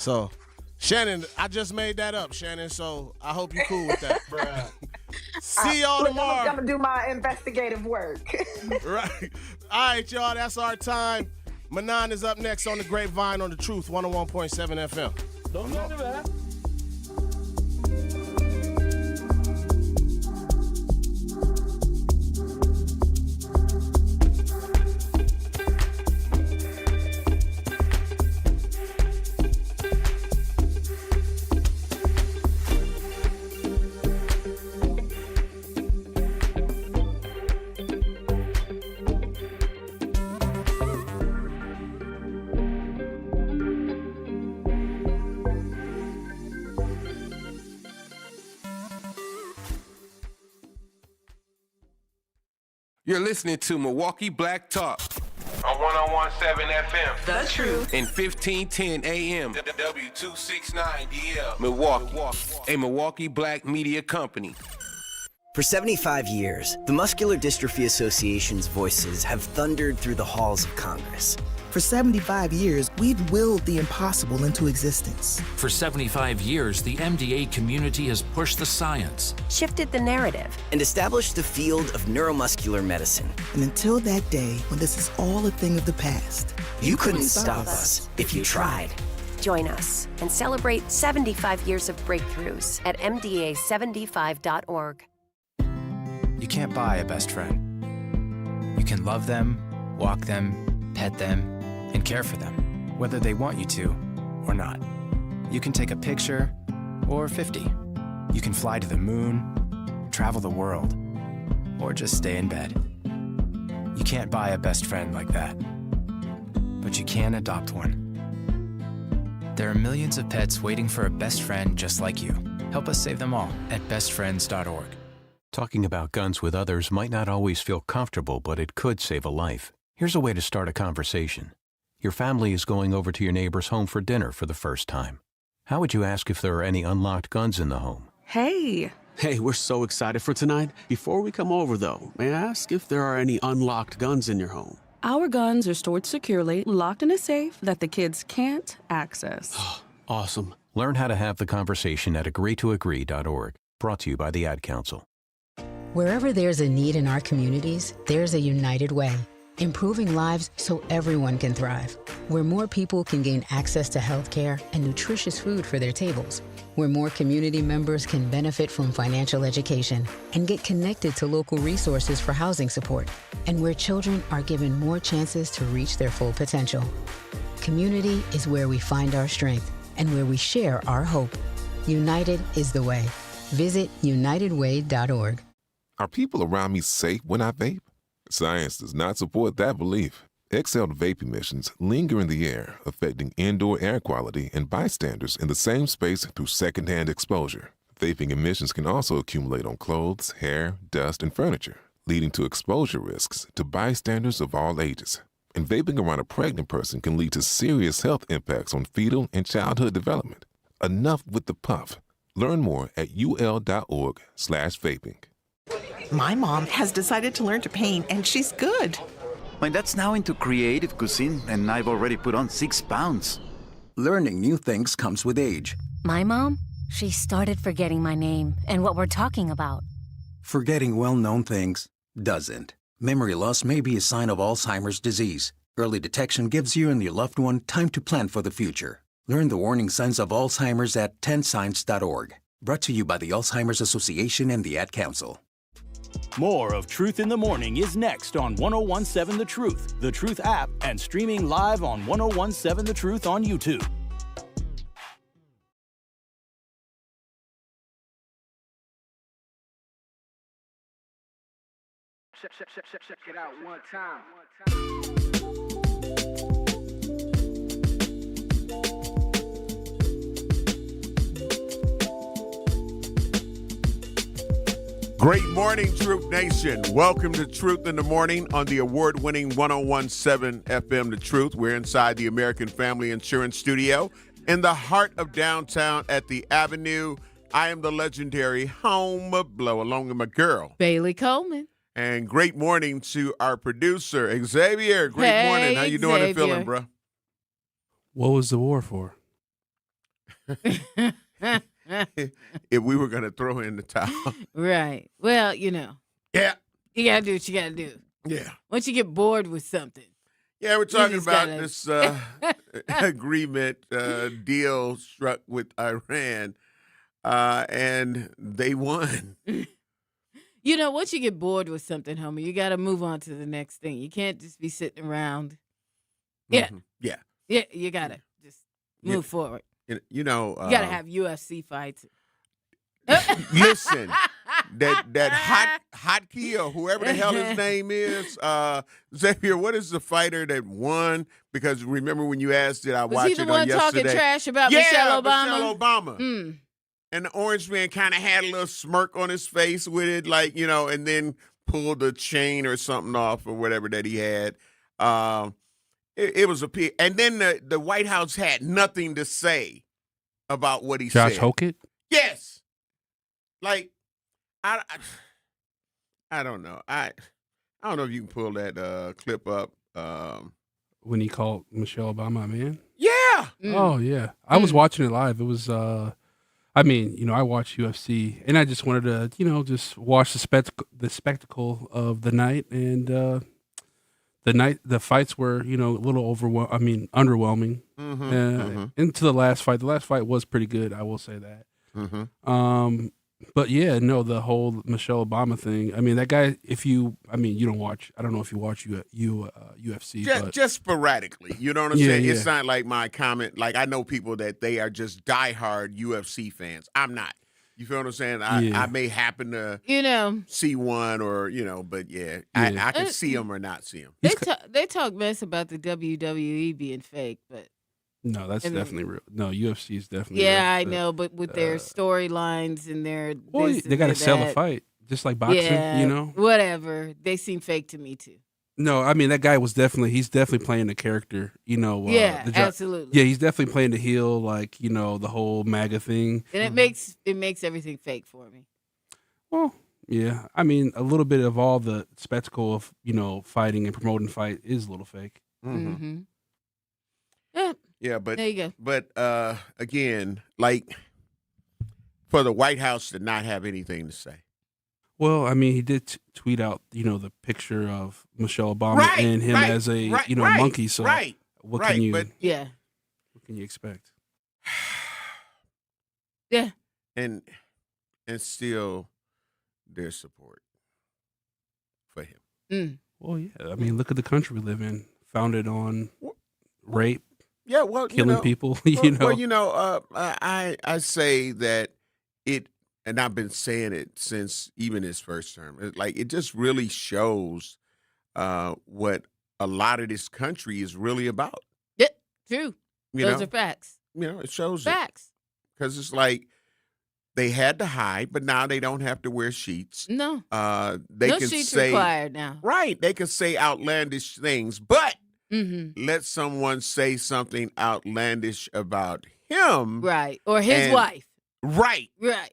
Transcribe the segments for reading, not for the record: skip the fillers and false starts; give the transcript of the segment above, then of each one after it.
So, Shannon, I just made that up, Shannon, so I hope you're cool with that. Bruh. See y'all tomorrow. I'm going to do my investigative work. Right. All right, y'all, that's our time. Manon is up next on the Grapevine on the Truth 101.7 FM. Don't go to that. You're listening to Milwaukee Black Talk on 101.7 FM. The Truth. in 1510 AM. W269DL. Milwaukee, a Milwaukee Black media company. For 75 years, the Muscular Dystrophy Association's voices have thundered through the halls of Congress. For 75 years, we've willed the impossible into existence. For 75 years, the MDA community has pushed the science, Shifted the narrative. And established the field of neuromuscular medicine. And until that day when this is all a thing of the past, You couldn't stop us if you tried. Join us and celebrate 75 years of breakthroughs at MDA75.org. You can't buy a best friend. You can love them, walk them, pet them, and care for them, whether they want you to or not. You can take a picture or 50. You can fly to the moon, travel the world, or just stay in bed. You can't buy a best friend like that, but you can adopt one. There are millions of pets waiting for a best friend just like you. Help us save them all at bestfriends.org. Talking about guns with others might not always feel comfortable, but it could save a life. Here's a way to start a conversation. Your family is going over to your neighbor's home for dinner for the first time. How would you ask if there are any unlocked guns in the home? Hey, we're so excited for tonight. Before we come over, though, may I ask if there are any unlocked guns in your home? Our guns are stored securely, locked in a safe that the kids can't access. Awesome. Learn how to have the conversation at agreetoagree.org. Brought to you by the Ad Council. Wherever there's a need in our communities, there's a United Way. Improving lives so everyone can thrive. Where more people can gain access to health care and nutritious food for their tables. Where more community members can benefit from financial education and get connected to local resources for housing support. And where children are given more chances to reach their full potential. Community is where we find our strength and where we share our hope. United is the way. Visit unitedway.org. Are people around me safe when I vape? Science does not support that belief. Exhaled vape emissions linger in the air, affecting indoor air quality and bystanders in the same space through secondhand exposure. Vaping emissions can also accumulate on clothes, hair, dust, and furniture, leading to exposure risks to bystanders of all ages. And vaping around a pregnant person can lead to serious health impacts on fetal and childhood development. Enough with the puff. Learn more at ul.org/vaping. My mom has decided to learn to paint, and she's good. My dad's now into creative cuisine, and I've already put on 6 pounds. Learning new things comes with age. My mom, she started forgetting my name and what we're talking about. Forgetting well-known things doesn't. Memory loss may be a sign of Alzheimer's disease. Early detection gives you and your loved one time to plan for the future. Learn the warning signs of Alzheimer's at 10signs.org. Brought to you by the Alzheimer's Association and the Ad Council. More of Truth in the Morning is next on 101.7 The Truth, The Truth app, and streaming live on 101.7 The Truth on YouTube. Check it out one time. Great morning, Truth Nation. Welcome to Truth in the Morning on the award-winning 101.7 FM The Truth. We're inside the American Family Insurance Studio in the heart of downtown at the Avenue. I am the legendary Home Blow, along with my girl, Bailey Coleman. And great morning to our producer, Xavier. Great morning. How you doing and feeling, bro? What was the war for? if we were going to throw in the towel. Right. Well, Yeah. you got to do what you got to do. Yeah. Once you get bored with something. Yeah, we're talking about gotta- this agreement deal struck with Iran, and they won. Once you get bored with something, homie, you got to move on to the next thing. You can't just be sitting around. Yeah. Mhm. Yeah. Yeah, you got to just move forward. You know, You got to have UFC fights. listen, that hot key or whoever the hell his name is, Xavier, what is the fighter that won? Because remember when you asked it, I Was watched he the it one on yesterday. talking trash about Yeah, Michelle Obama? Michelle Obama. And the orange man kind of had a little smirk on his face with it, like, and then pulled a chain or something off or whatever that he had. It was a pig. And then the White House had nothing to say about what he Josh said. Hokett? Yes. Like, I don't know. I don't know if you can pull that clip up. When he called Michelle Obama a man? Yeah. Oh, yeah. I was watching it live. It was, I watch UFC, and I just wanted to, just watch the spectacle of the night. And the fights were, a little underwhelming. Into the last fight. The last fight was pretty good, I will say that. But yeah, no, the whole Michelle Obama thing. I mean, that guy. You don't watch. I don't know if you watch UFC, but just sporadically. You know what I'm Yeah, saying? yeah. It's not like my comment. Like, I know people that they are just diehard UFC fans. I'm not. You feel what I'm saying? I may happen to see one or but yeah. I can see him or not see him. They talk mess about the WWE being fake, but no, that's definitely real. No, UFC is definitely yeah, real. I know, but with their storylines and their They got to sell a fight, just like boxing. Whatever. They seem fake to me too. No, I mean that guy was he's definitely playing the character. Yeah, absolutely. Yeah, he's definitely playing the heel, like the whole MAGA thing. And it makes everything fake for me. Well, yeah, I mean a little bit of all the spectacle of fighting and promoting fight is a little fake. Mm-hmm. Yeah. Yeah, but there you go. But again, like for the White House to not have anything to say. Well, I mean, he did tweet out, the picture of Michelle Obama and him as a, monkey. So what can you expect? Yeah. And still there's support for him. Well, yeah. I mean, look at the country we live in, founded on rape. Yeah, well, killing people. Well, I say that it, and I've been saying it since even his first term. It just really shows what a lot of this country is really about. Yeah, true. Those are facts. It shows facts. Because it's like they had to hide, but now they don't have to wear sheets. No. They no can sheets say required now. Right. They can say outlandish things, but mm-hmm. let someone say something outlandish about him. Right. Or his wife. Right. Right.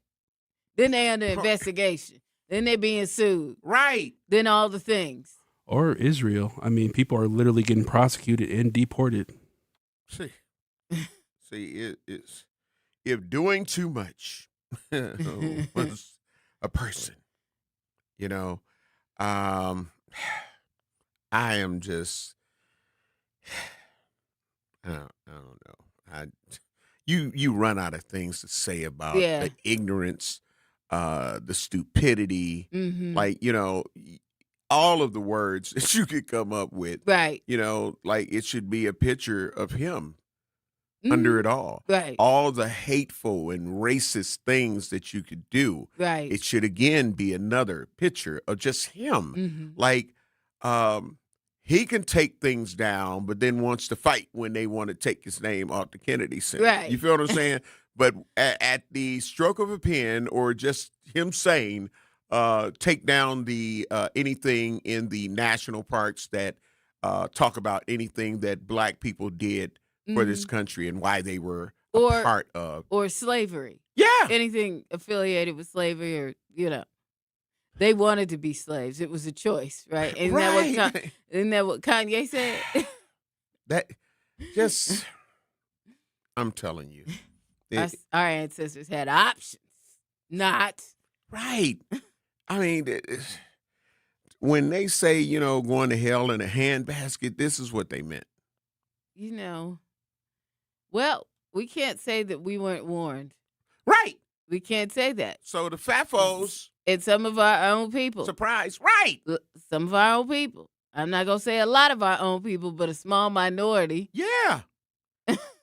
Then they under investigation. Then they being sued. Right. Then all the things. Or Israel. I mean, people are literally getting prosecuted and deported. See, it's if doing too much was a person, I am just, I don't know. You run out of things to say about the ignorance, the stupidity, mm-hmm. all of the words that you could come up with. Right. It should be a picture of him mm-hmm. under it all. Right. All the hateful and racist things that you could do. Right. It should again be another picture of just him. Mm-hmm. He can take things down, but then wants to fight when they want to take his name off the Kennedy Center. Right. You feel what I'm saying? But at the stroke of a pen or just him saying, take down the anything in the national parks that talk about anything that black people did for this country and why they were a part of. Or slavery. Yeah. Anything affiliated with slavery or, they wanted to be slaves. It was a choice, right? Isn't that what Kanye said? That just, I'm telling you, Our ancestors had options, not. Right. I mean, when they say, going to hell in a handbasket, this is what they meant. Well, we can't say that we weren't warned. Right. We can't say that. So the FAFOs. And some of our own people. Surprise. Right. Some of our own people. I'm not going to say a lot of our own people, but a small minority. Yeah.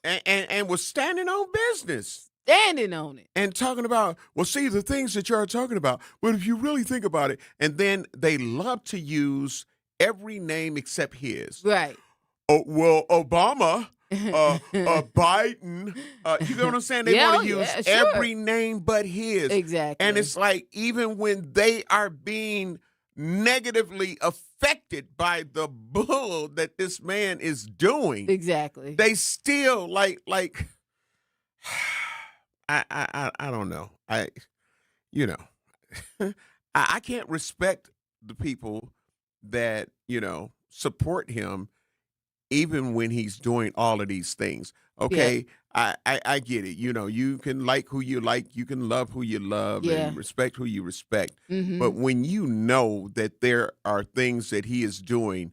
and was standing on business. Standing on it. And talking about, well, see, the things that you're talking about. But if you really think about it, and then they love to use every name except his. Right. Oh, well, Obama, Biden, you know what I'm saying? They want to use every name but his. Exactly. And it's like, even when they are being negatively affected by the bull that this man is doing. Exactly. They still like I don't know. I can't respect the people that, support him even when he's doing all of these things. Okay. Yeah. I get it. You can like who you like, you can love who you love, and respect who you respect. Mm-hmm. But when you know that there are things that he is doing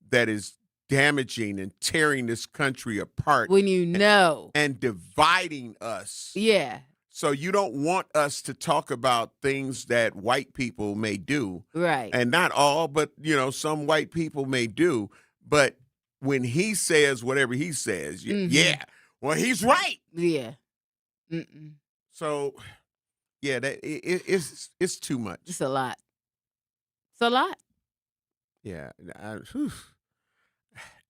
that is damaging and tearing this country apart. When you know. And dividing us. Yeah. So you don't want us to talk about things that white people may do. Right. And not all, but, some white people may do. But when he says whatever he says, well, he's right. Yeah. Mm-mm. So, yeah, it's too much. It's a lot. It's a lot. Yeah.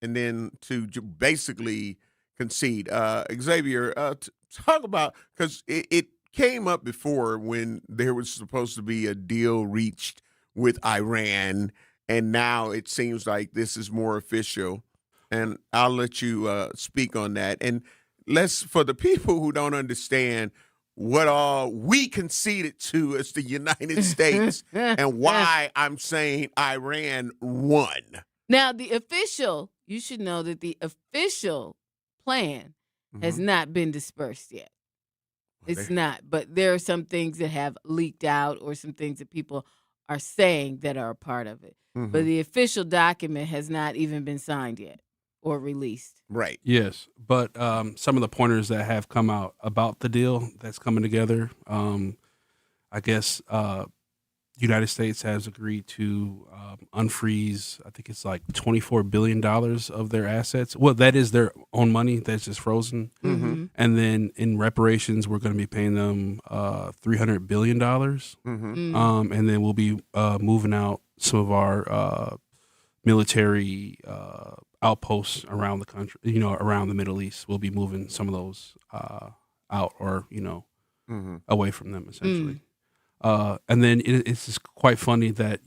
And then to basically concede, Xavier, talk about, because it came up before when there was supposed to be a deal reached with Iran, and now it seems like this is more official. And I'll let you speak on that. And for the people who don't understand what all we conceded to as the United States and why I'm saying Iran won. Now, you should know that the official plan has not been dispersed yet. It's not. But there are some things that have leaked out or some things that people are saying that are a part of it. Mm-hmm. But the official document has not even been signed yet or released. Right. Yes. But some of the pointers that have come out about the deal that's coming together, I guess United States has agreed to unfreeze, I think it's like $24 billion of their assets. Well, that is their own money that's just frozen. Mm-hmm. And then in reparations, we're going to be paying them $300 billion. Mm-hmm. And then we'll be moving out some of our military outposts around the country, around the Middle East. We'll be moving some of those out or, away from them, essentially. And then it's just quite funny that,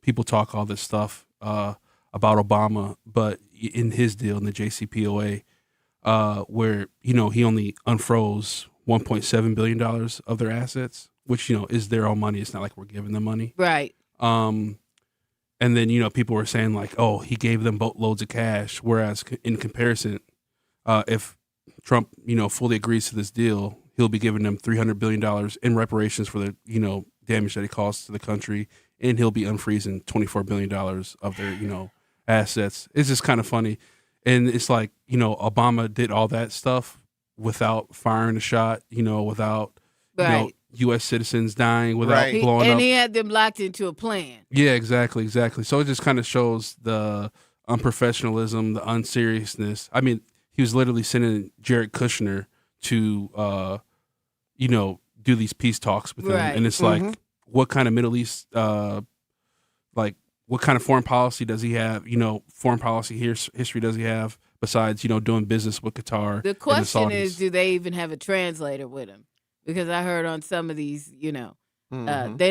people talk all this stuff about Obama, but in his deal, in the JCPOA, where, he only unfroze $1.7 billion of their assets, which, is their own money. It's not like we're giving them money. Right. And then, people were saying like, oh, he gave them boatloads of cash. Whereas in comparison, if Trump, fully agrees to this deal, he'll be giving them $300 billion in reparations for the, damage that he caused to the country. And he'll be unfreezing $24 billion of their, assets. It's just kind of funny. And it's like, Obama did all that stuff without firing a shot, without, U.S. citizens dying, without blowing up. And he had them locked into a plan. Yeah, exactly. So it just kind of shows the unprofessionalism, the unseriousness. I mean, he was literally sending Jared Kushner to, do these peace talks with him. And it's like, what kind of Middle East, what kind of foreign policy does he have? Foreign policy history does he have besides, doing business with Qatar? The question is, do they even have a translator with him? Because I heard on some of these, they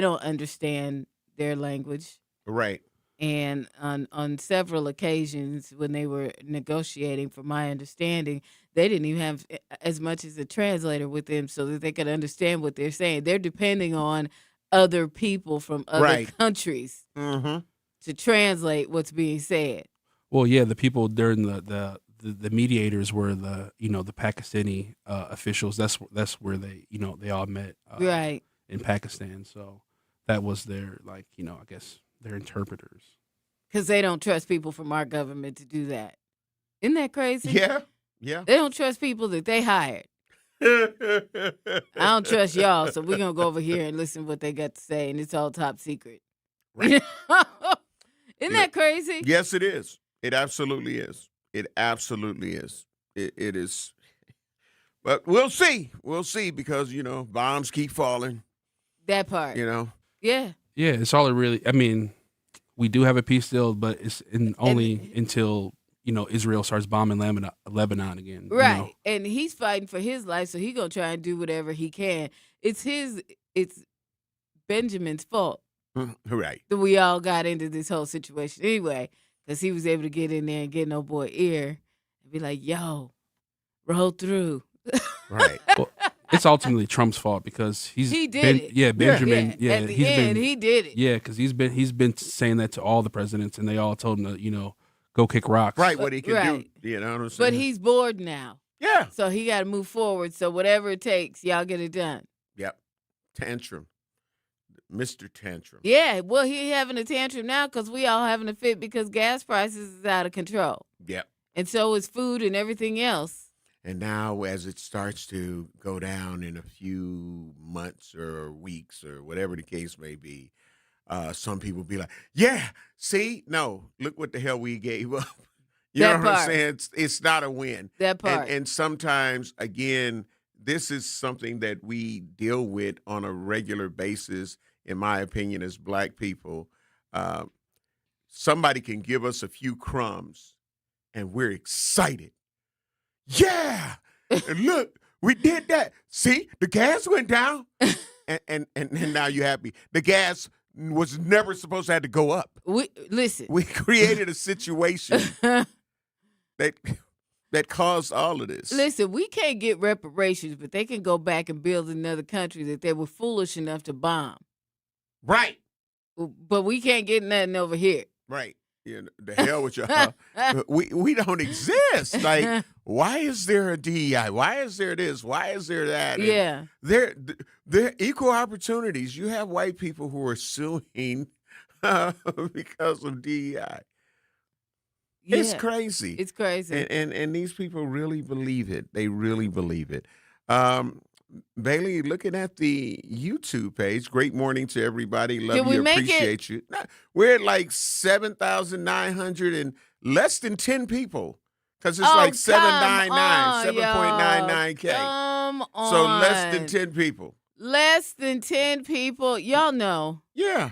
don't understand their language. Right. And on several occasions when they were negotiating, from my understanding, they didn't even have as much as a translator with them so that they could understand what they're saying. They're depending on other people from other countries to translate what's being said. Well, yeah, the people during the the mediators were the Pakistani officials. That's where they all met right in Pakistan. So that was their I guess their interpreters. Because they don't trust people from our government to do that. Isn't that crazy? Yeah. They don't trust people that they hired. I don't trust y'all, so we're going to go over here and listen to what they got to say, and it's all top secret. Right. Isn't that crazy? Yes, it is. It absolutely is. It absolutely is. It is. But we'll see. We'll see because, bombs keep falling. That part. Yeah. Yeah, it's all it really, we do have a peace deal, but it's only until, Israel starts bombing Lebanon again. Right. And he's fighting for his life, so he's going to try and do whatever he can. It's Benjamin's fault. Right. That we all got into this whole situation anyway, because he was able to get in there and get no boy ear and be like, yo, roll through. Right. Well, it's ultimately Trump's fault because he did it. Yeah, Benjamin. Yeah, at the end, he did it. Yeah, because he's been saying that to all the presidents, and they all told him to go kick rocks. Right, what he can Right. do. You know what I'm saying? But he's bored now. Yeah. So he got to move forward. So whatever it takes, y'all get it done. Yep. Tantrum. Mr. Tantrum. Yeah, well, he having a tantrum now because we all having a fit because gas prices is out of control. Yep. And so is food and everything else. And now as it starts to go down in a few months or weeks or whatever the case may be, some people be like, yeah, see? No, look what the hell we gave up. You know what I'm saying? It's not a win. That part. And sometimes, again, this is something that we deal with on a regular basis, in my opinion, as Black people. Somebody can give us a few crumbs, and we're excited. Yeah, and look, we did that. See, the gas went down, and now you're happy. The gas was never supposed to have to go up. We created a situation that caused all of this. Listen, we can't get reparations, but they can go back and build another country that they were foolish enough to bomb. Right. But we can't get nothing over here. Right. The hell with y'all. we don't exist. Like, why is there a DEI? Why is there this? Why is there that? Yeah. They're equal opportunities. You have white people who are suing because of DEI. Yeah. It's crazy. It's crazy. And these people really believe it. They really believe it. Bailey, looking at the YouTube page, great morning to everybody. Love you, appreciate you. We're at like 7,900 and less than 10 people because it's like 7.99K. Come on. So less than 10 people. Less than 10 people. Y'all know. Yeah.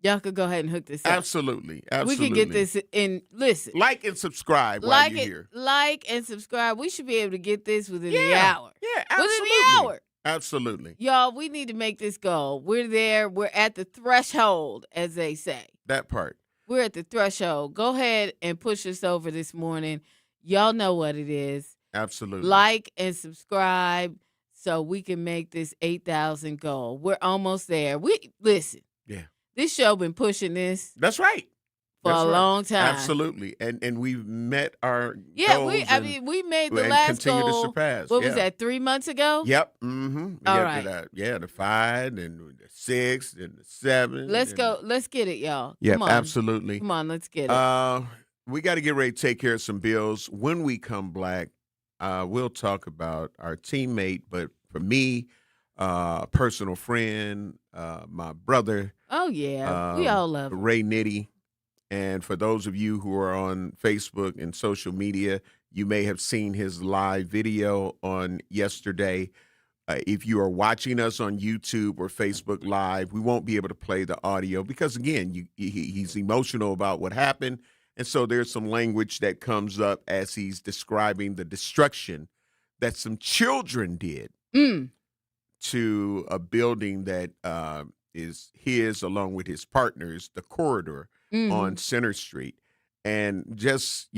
Y'all could go ahead and hook this up. Absolutely. We can get this in. Listen. Like and subscribe while you're here. Like and subscribe. We should be able to get this within the hour. Yeah, absolutely. Within the hour. Absolutely. Y'all, we need to make this go. We're there. We're at the threshold, as they say. That part. We're at the threshold. Go ahead and push us over this morning. Y'all know what it is. Absolutely. Like and subscribe so we can make this 8,000 goal. We're almost there. Listen. Yeah. This show been pushing this. That's right. For a long time. Absolutely. And we've met our goals. We made the last goal. Continue to surpass. What was that, 3 months ago? Yep. Mm-hmm. All right. The 5 and the 6 and the 7. Let's go. Let's get it, y'all. Yeah, Come on. absolutely. Come on, let's get it. We got to get ready to take care of some bills. When we come back, we'll talk about our teammate, but for me, personal friend, my brother. Oh, yeah. We all love him. Ray Nitty. And for those of you who are on Facebook and social media, you may have seen his live video on yesterday. If you are watching us on YouTube or Facebook Live, we won't be able to play the audio because, again, he's emotional about what happened. And so there's some language that comes up as he's describing the destruction that some children did to a building that is his along with his partners, the corridor on Center Street. And just,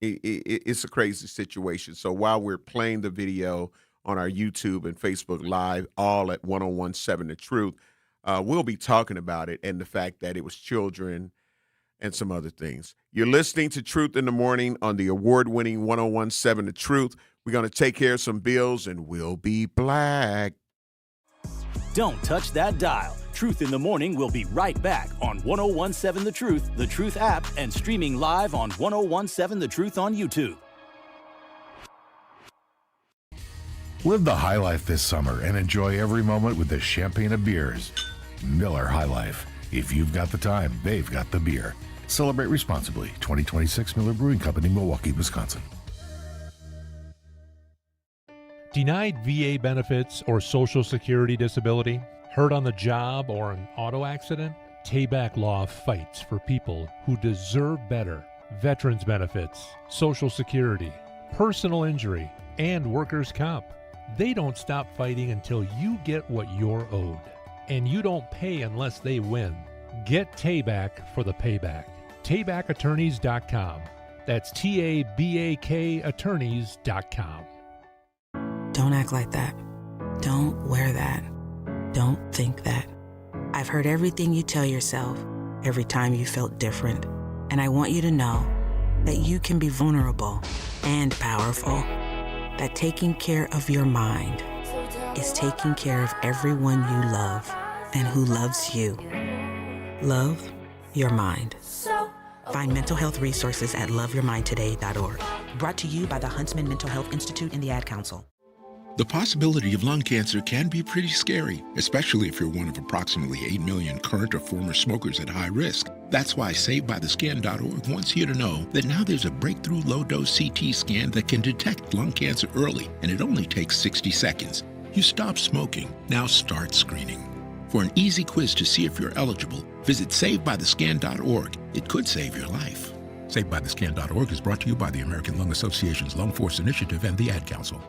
it's a crazy situation. So while we're playing the video on our YouTube and Facebook Live, all at 1017 The Truth, we'll be talking about it and the fact that it was children and some other things. You're listening to Truth in the Morning on the award-winning 101.7 The Truth. We're going to take care of some bills, and we'll be black. Don't touch that dial. Truth in the Morning will be right back on 101.7 The Truth app, and streaming live on 101.7 The Truth on YouTube. Live the high life this summer and enjoy every moment with the champagne of beers. Miller High Life. If you've got the time, they've got the beer. Celebrate responsibly. 2026 Miller Brewing Company, Milwaukee, Wisconsin. Denied VA benefits or Social Security disability, hurt on the job or an auto accident? Tayback Law fights for people who deserve better. Veterans benefits, Social Security, personal injury, and workers' comp. They don't stop fighting until you get what you're owed. And you don't pay unless they win. Get Tayback for the payback. TaybackAttorneys.com. That's TABAK attorneys.com. Don't act like that. Don't wear that. Don't think that. I've heard everything you tell yourself every time you felt different. And I want you to know that you can be vulnerable and powerful. That taking care of your mind is taking care of everyone you love and who loves you. Love your mind. Find mental health resources at loveyourmindtoday.org. Brought to you by the Huntsman Mental Health Institute and the Ad Council. The possibility of lung cancer can be pretty scary, especially if you're one of approximately 8 million current or former smokers at high risk. That's why SaveByTheScan.org wants you to know that now there's a breakthrough low-dose CT scan that can detect lung cancer early, and it only takes 60 seconds. You stop smoking, now start screening. For an easy quiz to see if you're eligible, visit SaveByTheScan.org. It could save your life. SaveByTheScan.org is brought to you by the American Lung Association's Lung Force Initiative and the Ad Council.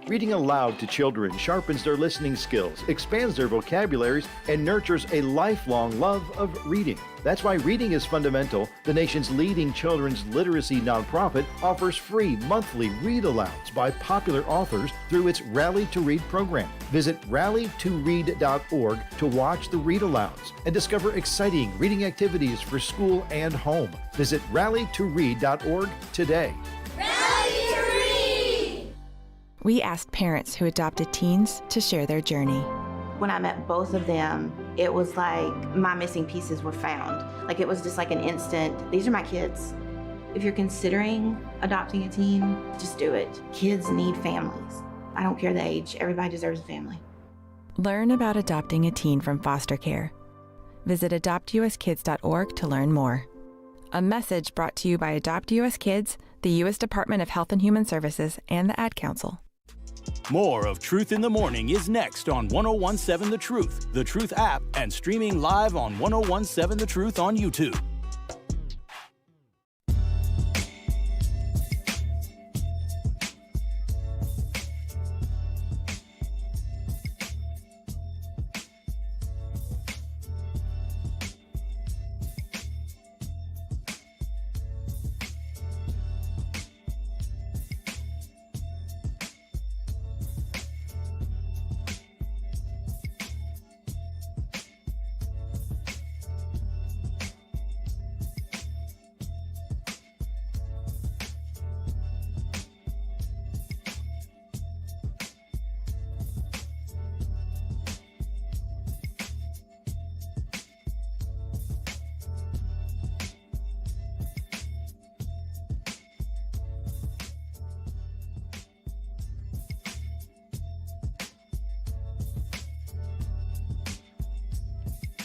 Reading aloud to children sharpens their listening skills, expands their vocabularies, and nurtures a lifelong love of reading. That's why Reading is Fundamental, the nation's leading children's literacy nonprofit, offers free monthly read-alouds by popular authors through its Rally to Read program. Visit rallytoread.org to watch the read-alouds and discover exciting reading activities for school and home. Visit rallytoread.org today. We asked parents who adopted teens to share their journey. When I met both of them, it was like my missing pieces were found. Like it was just like an instant, these are my kids. If you're considering adopting a teen, just do it. Kids need families. I don't care the age, everybody deserves a family. Learn about adopting a teen from foster care. Visit adoptuskids.org to learn more. A message brought to you by Adopt US Kids, the U.S. Department of Health and Human Services, and the Ad Council. More of Truth in the Morning is next on 101.7 The Truth app, and streaming live on 101.7 The Truth on YouTube.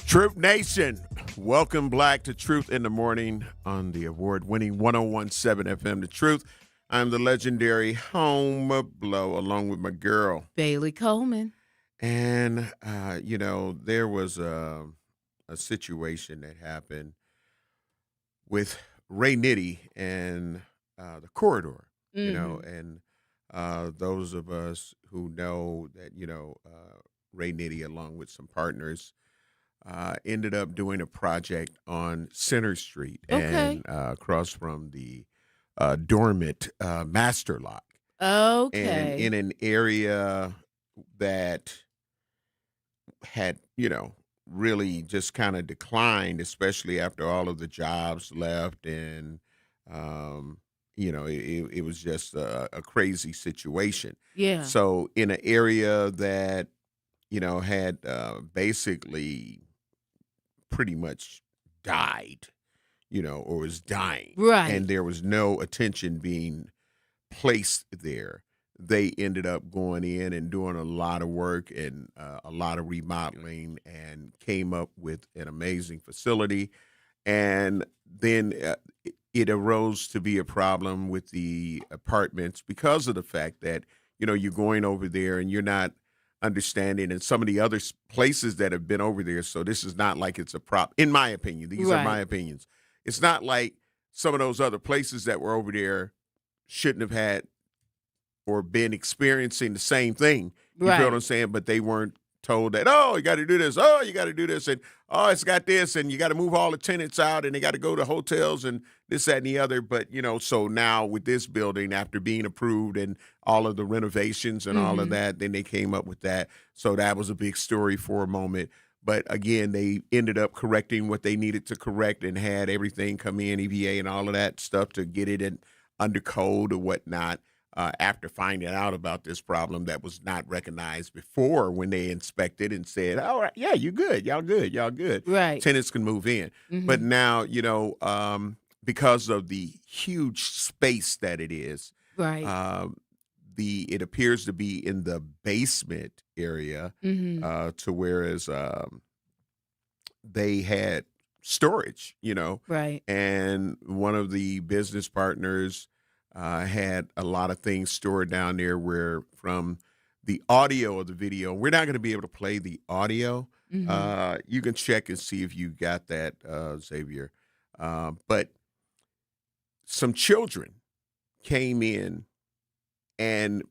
Truth Nation, welcome black to Truth in the Morning on the award-winning 101.7 FM The Truth. I'm the legendary Home Blow along with my girl, Bailey Coleman. And, there was a situation that happened with Ray Nitty and the corridor, and those of us who know that, Ray Nitty, along with some partners, ended up doing a project on Center Street and across from the dormant Master Lock. Okay. And in an area that had, really just kind of declined, especially after all of the jobs left. And, it was just a crazy situation. Yeah. So in an area that, had basically pretty much died, or was dying, Right. and there was no attention being placed there. They ended up going in and doing a lot of work and a lot of remodeling and came up with an amazing facility. And then it arose to be a problem with the apartments because of the fact that, you're going over there and you're not understanding, and some of the other places that have been over there. So this is not like it's a prop. In my opinion, these are my Right. opinions. It's not like some of those other places that were over there shouldn't have had or been experiencing the same thing. You feel what I'm Right. saying? But they weren't told that, oh, you got to do this. Oh, you got to do this. And, oh, it's got this. And you got to move all the tenants out and they got to go to hotels and this, that, and the other. But, so now with this building, after being approved and all of the renovations and all of Mhm. that, then they came up with that. So that was a big story for a moment. But again, they ended up correcting what they needed to correct and had everything come in, EVA and all of that stuff to get it in under code or whatnot. After finding out about this problem that was not recognized before when they inspected and said, all right, yeah, you good. Y'all good. Y'all good. Right. Tenants can move in. But Mhm. now, because of the huge space that it is, Right. it appears to be in the basement area Mhm. to whereas they had storage, Right. and one of the business partners had a lot of things stored down there where from the audio of the video, we're not going to be able to play the audio. Mhm. You can check and see if you got that, Xavier. But some children came in and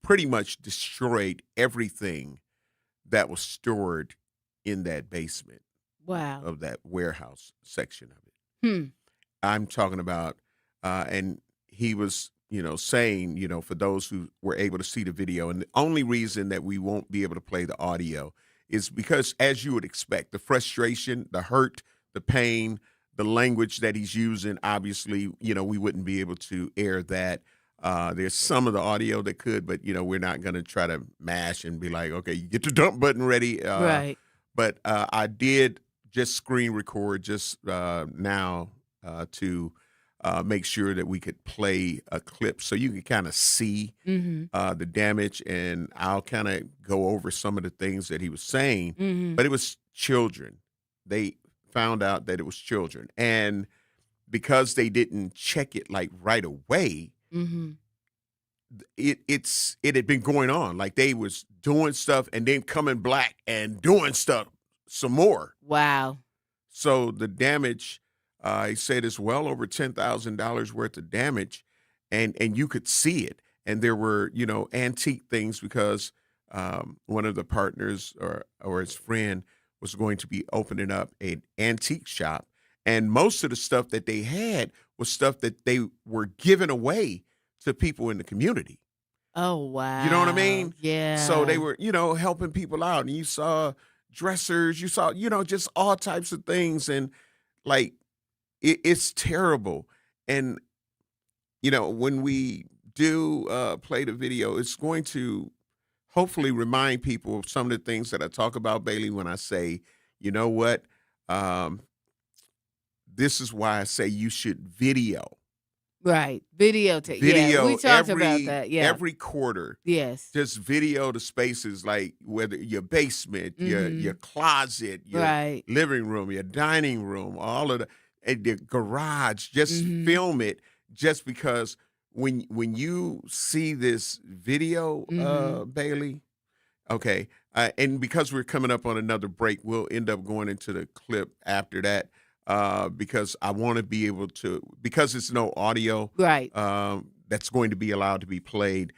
pretty much destroyed everything that was stored in that basement Wow. of that warehouse section of it. Hmm. I'm talking about, and he was, saying, for those who were able to see the video, and the only reason that we won't be able to play the audio is because, as you would expect, the frustration, the hurt, the pain, the language that he's using, obviously, we wouldn't be able to air that. There's some of the audio that could, but, we're not going to try to mash and be like, okay, you get the dump button ready. Right. But I did just screen record just now to make sure that we could play a clip so you can kind of see Mhm. the damage, and I'll kind of go over some of the things that he was saying. Mhm. But it was children. They found out that it was children, and because they didn't check it like right away, Mhm. it had been going on. Like they was doing stuff and then coming back and doing stuff some more. Wow. So the damage, he said, is well over $10,000 worth of damage, and you could see it. And there were, antique things because one of the partners or his friend was going to be opening up an antique shop, and most of the stuff that they had was stuff that they were giving away to people in the community. Oh, wow. You know what I mean? Yeah. So they were, helping people out, and you saw dressers, you saw, just all types of things, and like it's terrible. And when we do play the video, it's going to hopefully remind people of some of the things that I talk about, Bailey, when I say, you know what, this is why I say you should video. Right. Videotape. Video Yeah, we talked about that. Yeah. every quarter. Yes. Just video the spaces, like whether your basement, your closet, your Right. living room, your dining room, all of and the garage. Just film it, just because when you see this video, Bailey. Okay, and because we're coming up on another break, we'll end up going into the clip after that. Because I want to be able to, because it's no audio, Right. that's going to be allowed to be played.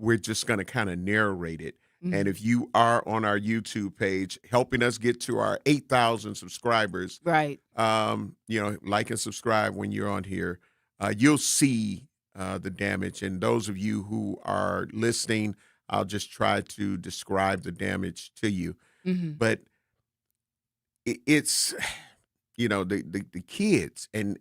We're just going to kind of narrate it. And if you are on our YouTube page, helping us get to our 8,000 subscribers, Right. Like and subscribe when you're on here, you'll see the damage. And those of you who are listening, I'll just try to describe the damage to you. Mhm. But it's, the kids. And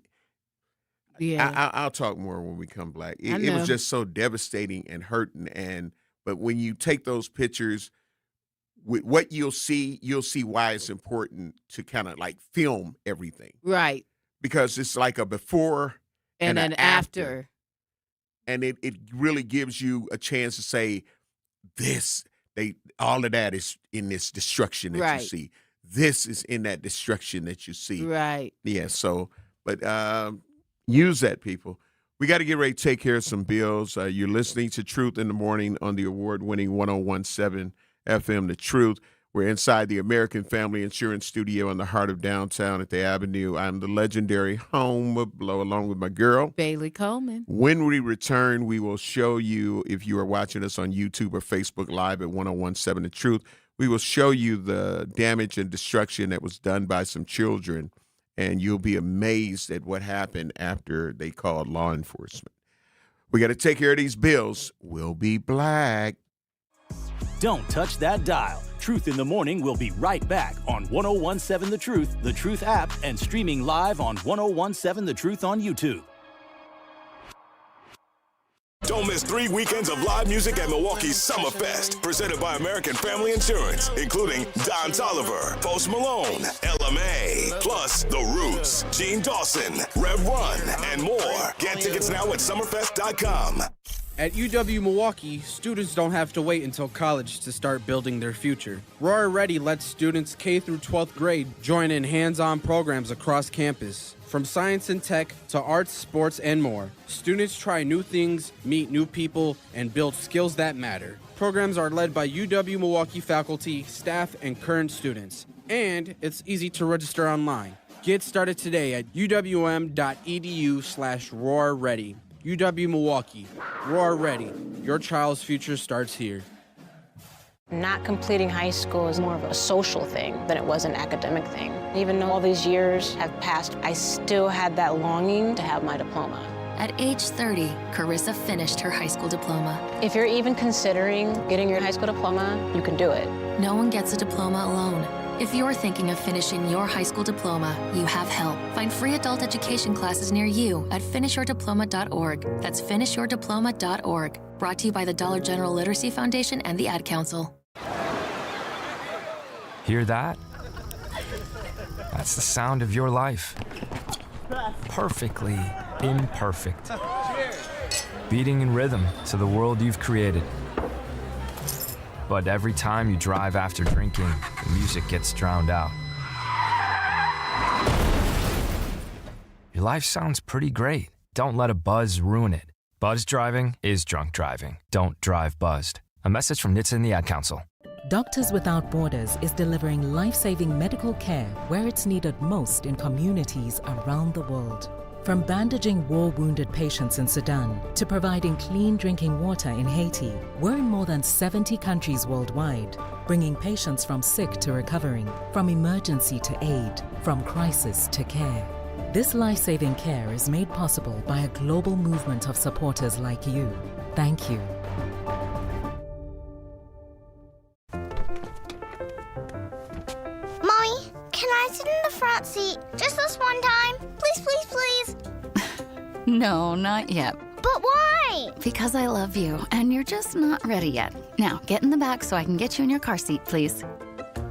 Yeah. I'll talk more when we come back. I It was know. just so devastating and hurting. But when you take those pictures, what you'll see why it's important to kind of like film everything, Right. because it's like a before And and an an after. and it really gives you a chance to say all of that is in this destruction that Right. you see. This is in that destruction that you see. Right. Yeah. So, but use that, people. We got to get ready to take care of some bills. You're listening to Truth in the Morning on the award-winning 1017 FM, The Truth. We're inside the American Family Insurance Studio in the heart of downtown at the Avenue. I'm the legendary home of Blow, along with my girl, Bailey Coleman. When we return, we will show you, if you are watching us on YouTube or Facebook Live at 1017 The Truth, we will show you the damage and destruction that was done by some children, and you'll be amazed at what happened after they called law enforcement. We got to take care of these bills. We'll be black. Don't touch that dial. Truth in the Morning will be right back on 1017 The Truth app, and streaming live on 1017 The Truth on YouTube. Don't miss 3 weekends of live music at Milwaukee's Summerfest, presented by American Family Insurance, including Don Toliver, Post Malone, LMA, plus The Roots, Gene Dawson, Rev Run, and more. Get tickets now at summerfest.com. At UW Milwaukee, students don't have to wait until college to start building their future. Roar Ready lets students K through 12th grade join in hands-on programs across campus. From science and tech to arts, sports, and more, students try new things, meet new people, and build skills that matter. Programs are led by UW Milwaukee faculty, staff, and current students. And it's easy to register online. Get started today at uwm.edu/roarready. UW Milwaukee. Roar Ready. Your child's future starts here. Not completing high school is more of a social thing than it was an academic thing. Even though all these years have passed, I still had that longing to have my diploma. At age 30, Carissa finished her high school diploma. If you're even considering getting your high school diploma, you can do it. No one gets a diploma alone. If you're thinking of finishing your high school diploma, you have help. Find free adult education classes near you at finishyourdiploma.org. That's finishyourdiploma.org. Brought to you by the Dollar General Literacy Foundation and the Ad Council. Hear that? That's the sound of your life. Perfectly imperfect. Beating in rhythm to the world you've created. But every time you drive after drinking, the music gets drowned out. Your life sounds pretty great. Don't let a buzz ruin it. Buzz driving is drunk driving. Don't drive buzzed. A message from NHTSA and the Ad Council. Doctors Without Borders is delivering life-saving medical care where it's needed most in communities around the world. From bandaging war-wounded patients in Sudan to providing clean drinking water in Haiti, we're in more than 70 countries worldwide, bringing patients from sick to recovering, from emergency to aid, from crisis to care. This life-saving care is made possible by a global movement of supporters like you. Thank you. Mommy, can I sit in the front seat just this one time? Please, please, please. No, not yet. But why? Because I love you, and you're just not ready yet. Now, get in the back so I can get you in your car seat, please.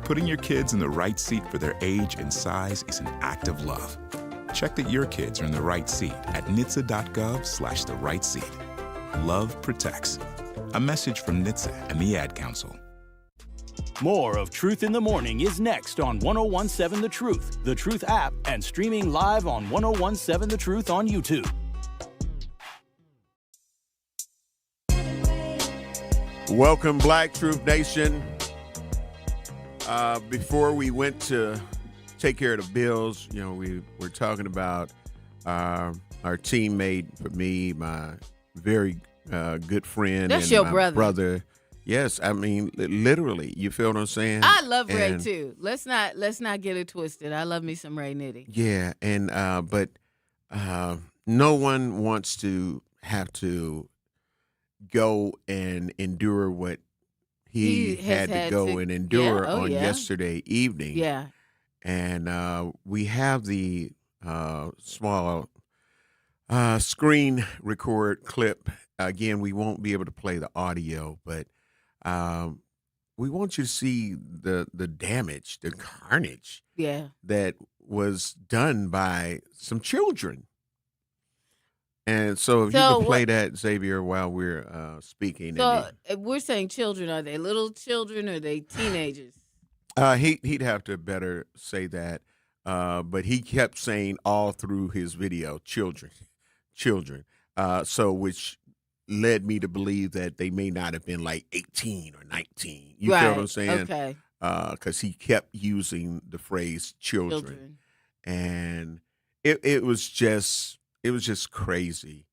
Putting your kids in the right seat for their age and size is an act of love. Check that your kids are in the right seat at nhtsa.gov/the right seat. Love protects. A message from NHTSA and the Ad Council. More of Truth in the Morning is next on 1017 The Truth app, and streaming live on 1017 The Truth on YouTube. Welcome, Black Truth Nation. Before we went to take care of the bills, we were talking about our teammate, for me, my very good friend. That's and your my brother. Yes, I mean, literally. You feel what I'm saying? I love Ray too. Let's not get it twisted. I love me some Ray Nitty. Yeah, and but no one wants to have to go and endure what he had to go and endure on yesterday evening. Yeah. and we have the small screen record clip. Again, we won't be able to play the audio, but we want you to see the damage, the carnage Yeah. that was done by some children. And so if you So could play what- that, Xavier, while we're speaking. So we're saying children. Are they little children or are they teenagers? He'd have to better say that, but he kept saying all through his video, children. So which led me to believe that they may not have been like 18 or 19. You feel what I'm saying? Okay. Because he kept using the phrase children. And it was just crazy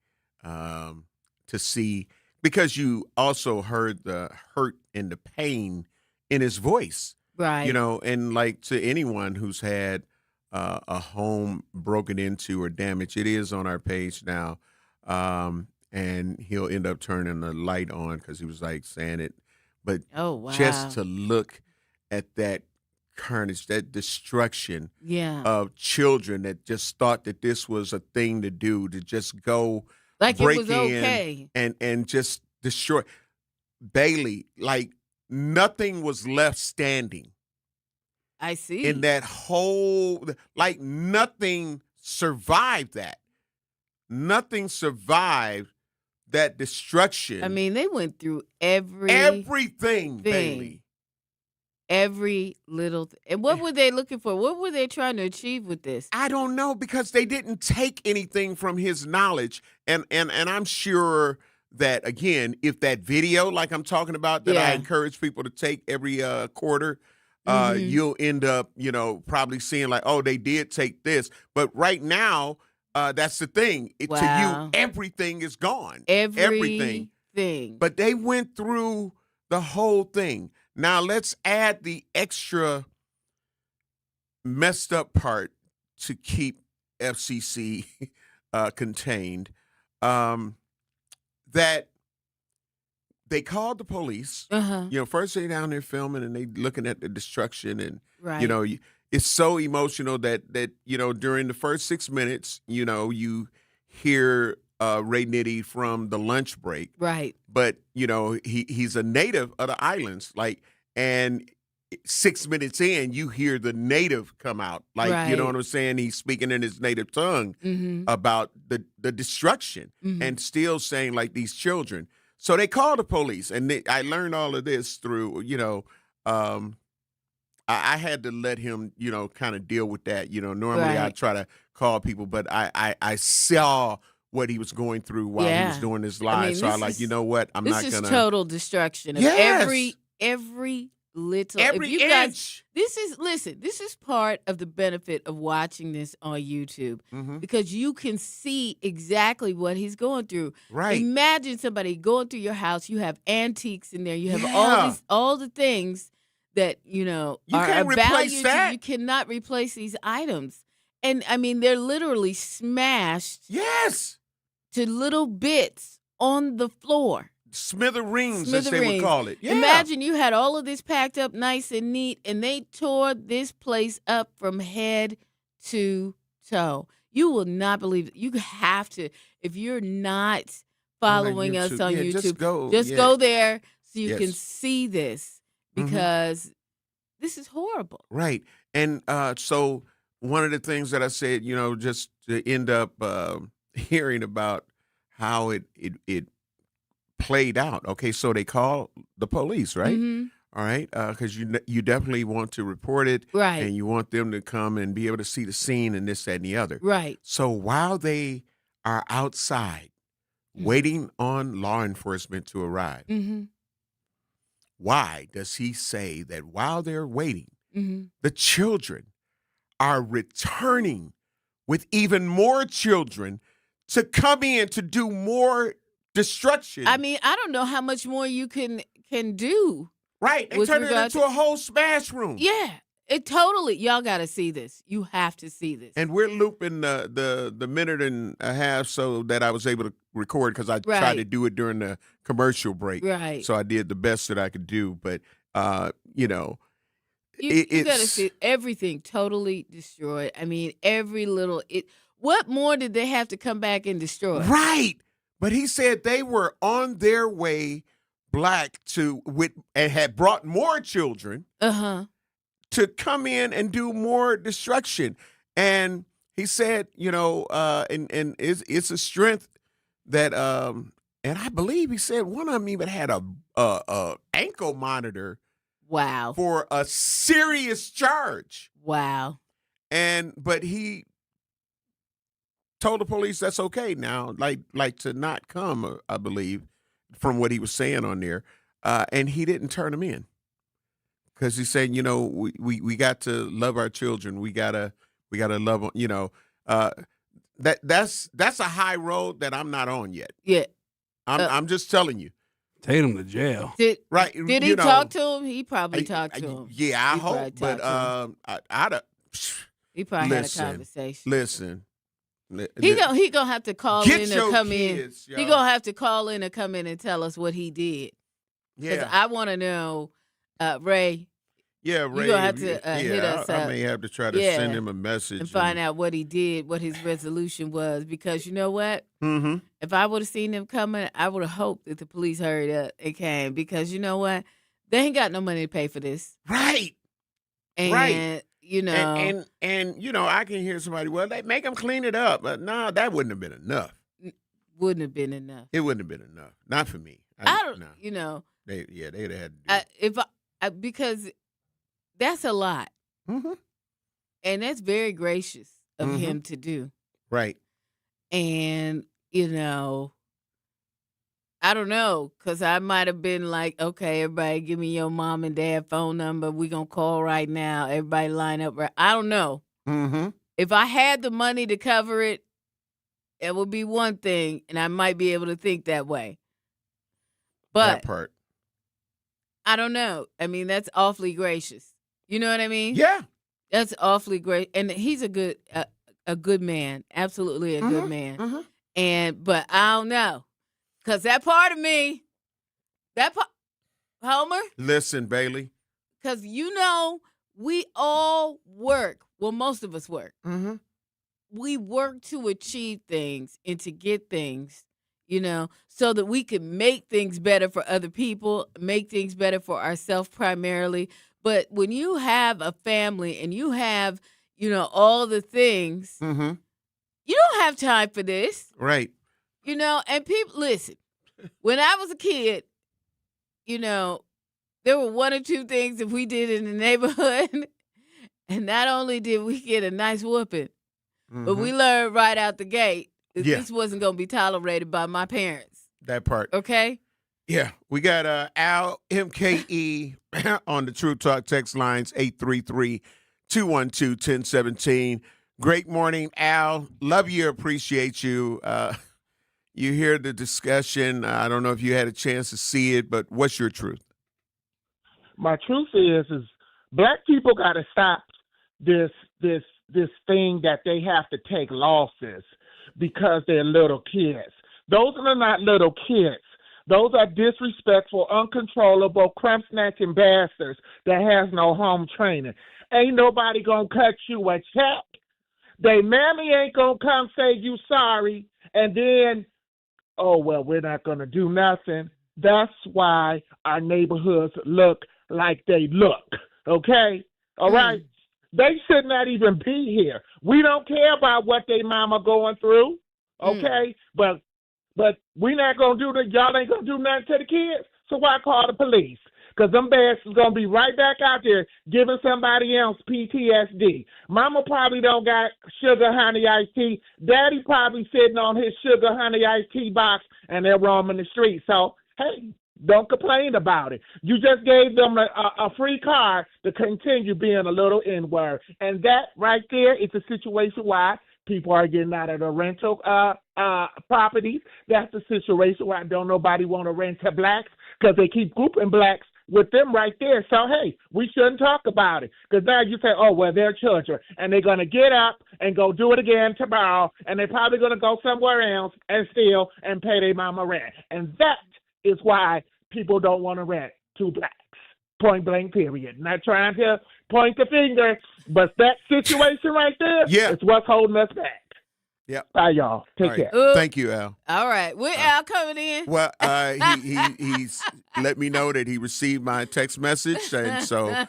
to see, because you also heard the hurt and the pain in his voice. Right. You know, and like to anyone who's had a home broken into or damaged, it is on our page now. And he'll end up turning the light on because he was like saying it. But Oh, wow. just to look at that carnage, that destruction Yeah. of children that just thought that this was a thing to do, to just go Like it break was in okay. and just destroy. Bailey, like nothing was left standing I see. in that whole, like nothing survived that. Nothing survived that destruction. I mean, they went through everything, Bailey. Every little and what were they looking for? What were they trying to achieve with this? I don't know, because they didn't take anything from his knowledge. And I'm sure that, again, if that video, like I'm talking about, that I Yeah. encourage people to take every quarter, Mhm. you'll end up, probably seeing like, oh, they did take this. But right now, that's the thing. To Wow. you, everything is gone. Everything. But they went through the whole thing. Now let's add the extra messed up part to keep FCC contained. That they called the police. Uh-huh. First they're down there filming and they looking at the destruction, and Right. it's so emotional that during the first 6 minutes, you hear Ray Nitty from the lunch break. Right. But he's a native of the islands, and 6 minutes in, you hear the native come out, you know Right. what I'm saying? He's speaking in his native tongue Mhm. about the destruction, Mhm. and still saying like these children. So they called the police, and I learned all of this through I had to let him kind of deal with that. Normally I Right. try to call people, but I saw what he was going through while he was Yeah. doing his I live. mean, So I this like, is- you know what? I'm this not is gonna. total destruction of Yes. every little Every if you guys, inch. this is part of the benefit of watching this on YouTube, Mhm. because you can see exactly what he's going through. Right. Imagine somebody going through your house, you have antiques in there, you have Yeah. all the things that You are can't of replace value to you. that. You cannot replace these items. And I mean, they're literally smashed Yes. to little bits on the floor. Smithereens, as they would Smithereens. call it. Yeah. Imagine you had all of this packed up nice and neat, and they tore this place up from head to toe. You will not believe it. You have to, if you're not following us YouTube. on Yeah, YouTube, just go yeah. there so you can Yes. see this, Mhm. because this is horrible. Right. And so one of the things that I said, just to end up hearing about how it played out. Okay, so they call the police, right? Mhm. All right, because you definitely want to report it, Right. and you want them to come and be able to see the scene and this, that, and the other. Right. So while they are outside waiting on law enforcement to arrive, Mm-hmm. why does he say that while they're waiting, Mm-hmm. the children are returning with even more children to come in to do more destruction? I mean, I don't know how much more you can do. Right. They with turned it regard into a whole smash room. Yeah, it totally. Y'all got to see this. You have to see this. And we're looping the minute and a half so that I was able to record, because I tried Right. to do it during the commercial break. Right. So I did the best that I could do. But, You got to see everything totally destroyed. I mean, every little what more did they have to come back and destroy? Right. But he said they were on their way black and had brought more children to come in and do more destruction. And he said, and it's a strength that and I believe he said one of them even had a ankle monitor. Wow. For a serious charge. Wow. But he told the police that's okay now, like to not come, I believe, from what he was saying on there. And he didn't turn them in. Because he said, we got to love our children. We gotta love them, that's a high road that I'm not on yet. Yeah. I'm just telling you. Take him to jail. Did he talk to him? He probably talked to him. Yeah, I hope. But I'd he probably had a conversation. Listen. He gonna have to call in or come kids, in. He gonna have to call in or come in and tell us what he did. Because I want to know, Ray. Yeah, Ray. You gonna have to hit us up. I may have to try to send him a message and find out what he did, what his resolution was. Because you know what? Mm-hmm. If I would have seen them coming, I would have hoped that the police hurried up and came. Because you know what? They ain't got no money to pay for this. Right. And, right. And I can hear somebody, well, they make them clean it up. But no, that wouldn't have been enough. Wouldn't have been enough. It wouldn't have been enough. Not for me. They'd have had to do it. Because that's a lot. Mm-hmm. And that's very gracious of him to do. Right. And, I don't know, because I might have been like, okay, everybody give me your mom and dad phone number. We're going to call right now. Everybody line up. Right. I don't know. Mm-hmm. If I had the money to cover it, it would be one thing, and I might be able to think that way. But that part. I don't know. I mean, that's awfully gracious. You know what I mean? Yeah. That's awfully great. And he's a good man. Absolutely a good man. Mm-hmm. But I don't know. Because that part of me, Homer? Listen, Bailey. Because we all work. Well, most of us work. Mm-hmm. We work to achieve things and to get things, so that we can make things better for other people, make things better for ourselves primarily. But when you have a family and you have, all the things, you don't have time for this. Right. And people, listen, when I was a kid, there were one or two things that we did in the neighborhood. And not only did we get a nice whooping, but we learned right out the gate that this wasn't going to be tolerated by my parents. That part. Okay? Yeah. We got Al, MKE, on the True Talk text lines, 833-212-1017. Great morning, Al. Love you, appreciate you. You hear the discussion. I don't know if you had a chance to see it, but what's your truth? My truth is black people got to stop this thing that they have to take losses because they're little kids. Those are not little kids. Those are disrespectful, uncontrollable, crumb-snatching bastards that has no home training. Ain't nobody gonna cut you a check. They mammy ain't gonna come say you sorry, and then, oh, well, we're not gonna do nothing. That's why our neighborhoods look like they look, okay? All right? They should not even be here. We don't care about what they mama going through, okay? But we not going to do that. Y'all ain't going to do nothing to the kids. So why call the police? Because them bastards going to be right back out there giving somebody else PTSD. Mama probably don't got sugar, honey, iced tea. Daddy probably sitting on his sugar, honey, iced tea box, and they're roaming the street. So, hey, don't complain about it. You just gave them a free car to continue being a little N-word. And that right there is a situation why people are getting out of the rental properties. That's the situation why don't nobody want to rent to blacks because they keep grouping blacks with them right there. So, hey, we shouldn't talk about it because now you say, oh, well, they're children. And they're going to get up and go do it again tomorrow. And they're probably going to go somewhere else and steal and pay their mama rent. And that is why people don't want to rent to blacks. Point blank, period. Not trying to point the finger, but that situation right there is what's holding us back. Yep. Bye, y'all. Take care. Thank you, Al. All right. When Al coming in? Well, he's let me know that he received my text message, and so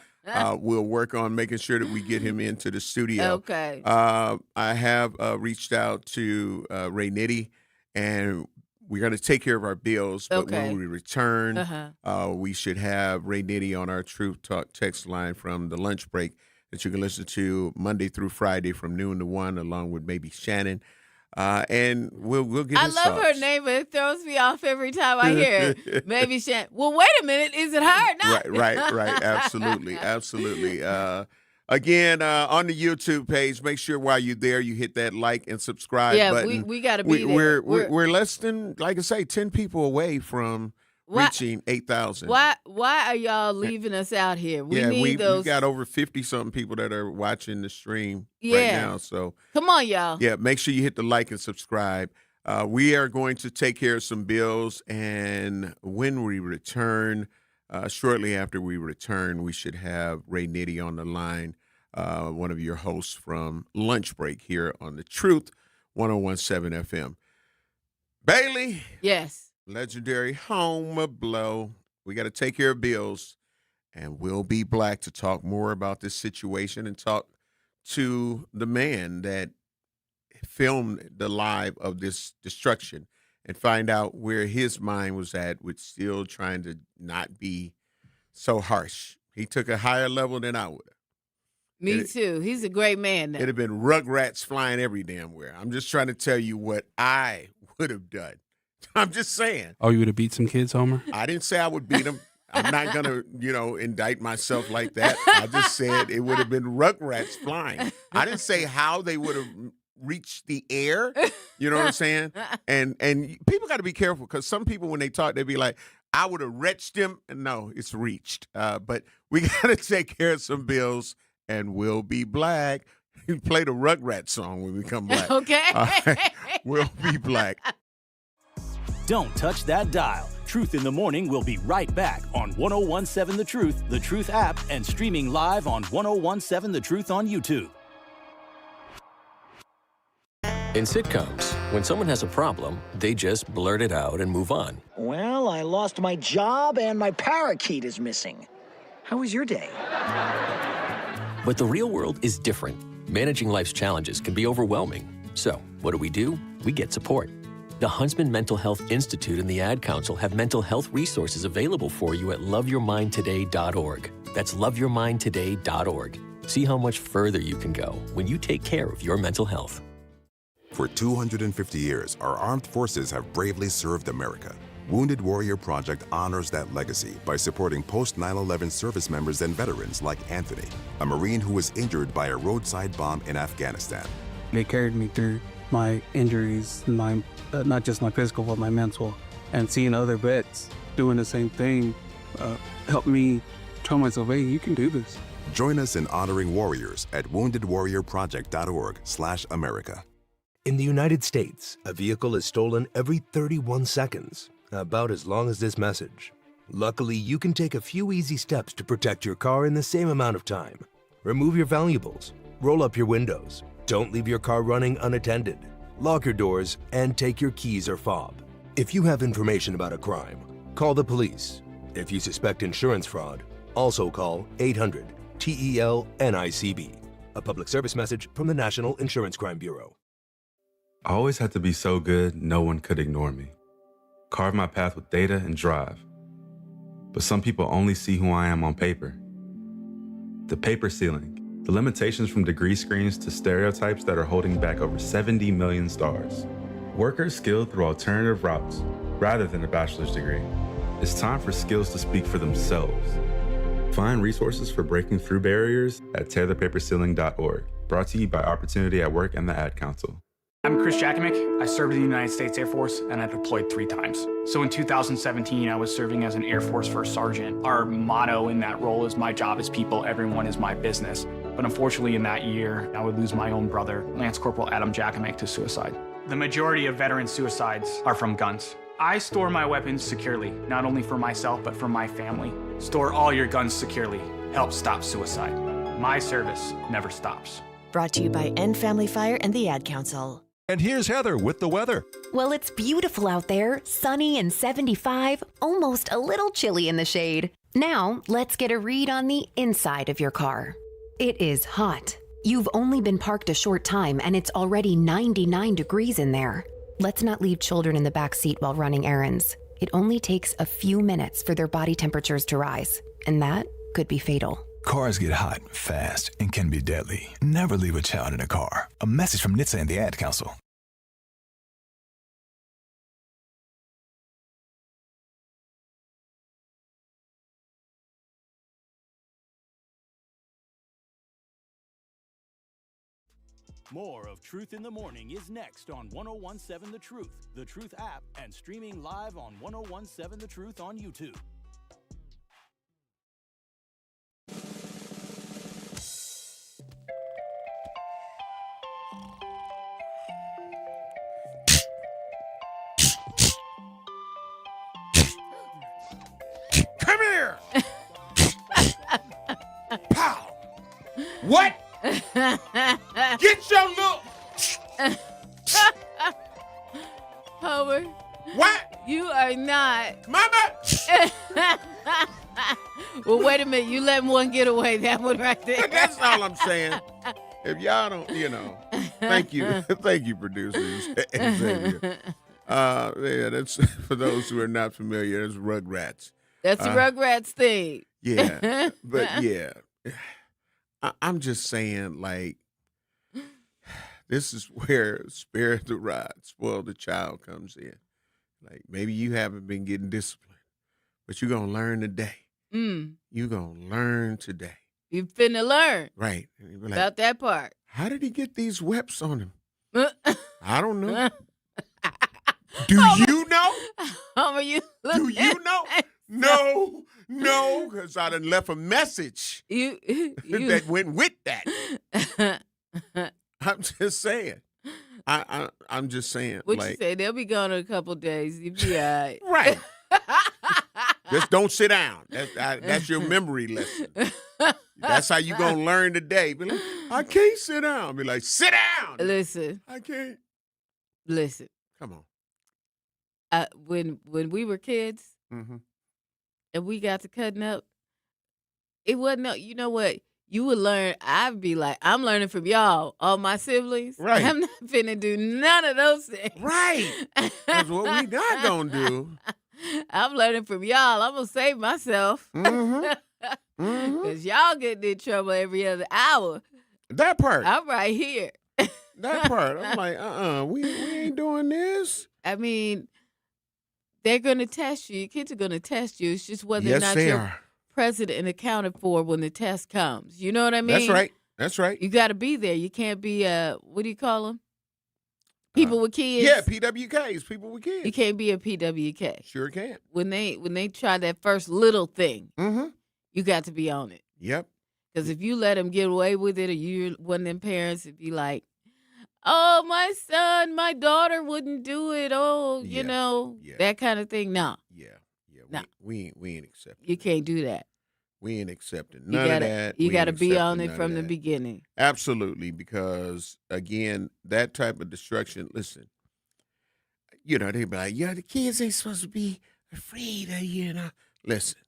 we'll work on making sure that we get him into the studio. Okay. I have reached out to Ray Nitty, and we're going to take care of our bills, but when we return, we should have Ray Nitty on our Truth Talk text line from the lunch break that you can listen to Monday through Friday from noon to 1, along with maybe Shannon. And we'll get his I love thoughts. her name, but it throws me off every time I hear it. Maybe Shannon. Well, wait a minute. Is it her? No. Right. Absolutely. Again, on the YouTube page, make sure while you're there, you hit that like and subscribe button. we got to be there. We're less than, like I say, 10 people away from reaching 8,000. Why are y'all leaving us out here? We need those. We got over 50-something people that are watching the stream right now. So come on, y'all. Yeah, make sure you hit the like and subscribe. We are going to take care of some bills, and when we return, shortly after we return, we should have Ray Nitty on the line, one of your hosts from Lunch Break here on the Truth 101.7 FM. Bailey. Yes. Legendary home of blow. We got to take care of bills, and we'll be back to talk more about this situation and talk to the man that filmed the live of this destruction and find out where his mind was at with still trying to not be so harsh. He took a higher level than I would have. Me too. He's a great man now. It'd have been rugrats flying every damn where. I'm just trying to tell you what I would have done. I'm just saying. Oh, you would have beat some kids, Homer? I didn't say I would beat them. I'm not going to, indict myself like that. I just said it would have been rugrats flying. I didn't say how they would have reached the air. You know what I'm saying? And people got to be careful, because some people, when they talk, they be like, I would have wretched him. And no, it's reached. But we got to take care of some bills, and we'll be black. You play the Rugrats song when we come back. Okay. All right. We'll be black. Don't touch that dial. Truth in the Morning will be right back on 101.7 The Truth app, and streaming live on 101.7 The Truth on YouTube. In sitcoms, when someone has a problem, they just blurt it out and move on. Well, I lost my job and my parakeet is missing. How was your day? But the real world is different. Managing life's challenges can be overwhelming. So, what do? We get support. The Huntsman Mental Health Institute and the Ad Council have mental health resources available for you at loveyourmindtoday.org. That's loveyourmindtoday.org. See how much further you can go when you take care of your mental health. For 250 years, our armed forces have bravely served America. Wounded Warrior Project honors that legacy by supporting post-9/11 service members and veterans like Anthony, a Marine who was injured by a roadside bomb in Afghanistan. They carried me through my injuries, not just my physical, but my mental. And seeing other vets doing the same thing helped me tell myself, hey, you can do this. Join us in honoring warriors at woundedwarriorproject.org/America. In the United States, a vehicle is stolen every 31 seconds, about as long as this message. Luckily, you can take a few easy steps to protect your car in the same amount of time. Remove your valuables, roll up your windows, don't leave your car running unattended, lock your doors, and take your keys or fob. If you have information about a crime, call the police. If you suspect insurance fraud, also call 800-TEL-NICB. A public service message from the National Insurance Crime Bureau. I always had to be so good, no one could ignore me. Carve my path with data and drive. But some people only see who I am on paper. The paper ceiling, the limitations from degree screens to stereotypes that are holding back over 70 million stars. Workers skilled through alternative routes, rather than a bachelor's degree. It's time for skills to speak for themselves. Find resources for breaking through barriers at tearthepaperceiling.org. Brought to you by Opportunity at Work and the Ad Council. I'm Chris Jakimick. I served in the United States Air Force, and I deployed 3 times. So in 2017, I was serving as an Air Force First Sergeant. Our motto in that role is, my job is people, everyone is my business. But unfortunately in that year, I would lose my own brother, Lance Corporal Adam Jakimick, to suicide. The majority of veteran suicides are from guns. I store my weapons securely, not only for myself, but for my family. Store all your guns securely. Help stop suicide. My service never stops. Brought to you by End Family Fire and the Ad Council. And here's Heather with the weather. Well, it's beautiful out there, sunny and 75, almost a little chilly in the shade. Now, let's get a read on the inside of your car. It is hot. You've only been parked a short time and it's already 99 degrees in there. Let's not leave children in the back seat while running errands. It only takes a few minutes for their body temperatures to rise, and that could be fatal. Cars get hot, fast, and can be deadly. Never leave a child in a car. A message from NHTSA and the Ad Council. More of Truth in the Morning is next on 1017 The Truth app, and streaming live on 1017 The Truth on YouTube. Come here! Pow! What? Get your little... Homer. What? You are not. Mama! Well, wait a minute. You let one get away. That one right there. That's all I'm saying. If y'all don't, thank you. Thank you, producers. Xavier. Yeah, that's for those who are not familiar, that's Rugrats. That's the Rugrats thing. Yeah, but yeah. I'm just saying, like, this is where spare the rod, spoil the child comes in. Like, maybe you haven't been getting disciplined, but you're going to learn today. You're going to learn today. You finna learn. Right. Like, about that part. How did he get these webs on him? I don't know. Do you know? Homer, you do you know? No, because I done left a message that went with that. I'm just saying. I'm just saying. What you say? They'll be gone in a couple of days. You'll be all right. Right. Just don't sit down. That's your memory lesson. That's how you going to learn today. Be like, I can't sit down. Be like, sit down. Listen. I can't. Listen. Come on. When we were kids and we got to cutting up, it wasn't no, you know what? You would learn. I'd be like, I'm learning from y'all, all my siblings. Right. I'm not finna do none of those things. Right. That's what we not gonna do. I'm learning from y'all. I'm gonna save myself. Because y'all getting in trouble every other hour. That part. I'm right here. That part. I'm like, we ain't doing this. I mean, they're gonna test you. Your kids are gonna test you. It's just whether or not they you're are. present and accounted for when the test comes. You know what I mean? That's right. You got to be there. You can't be what do you call them? People with kids. Yeah, PWKs, people with kids. You can't be a PWK. Sure can't. When they try that first little thing, you got to be on it. Yep. Because if you let them get away with it, or you're one of them parents, it'd be like, oh, my son, my daughter wouldn't do it. Oh, you know, that kind of thing. No. Yeah. No. We ain't accepting. You can't do that. We ain't accepting none of that. You got to be on it from the beginning. Absolutely, because, again, that type of destruction, listen, they be like, the kids ain't supposed to be afraid of, Listen,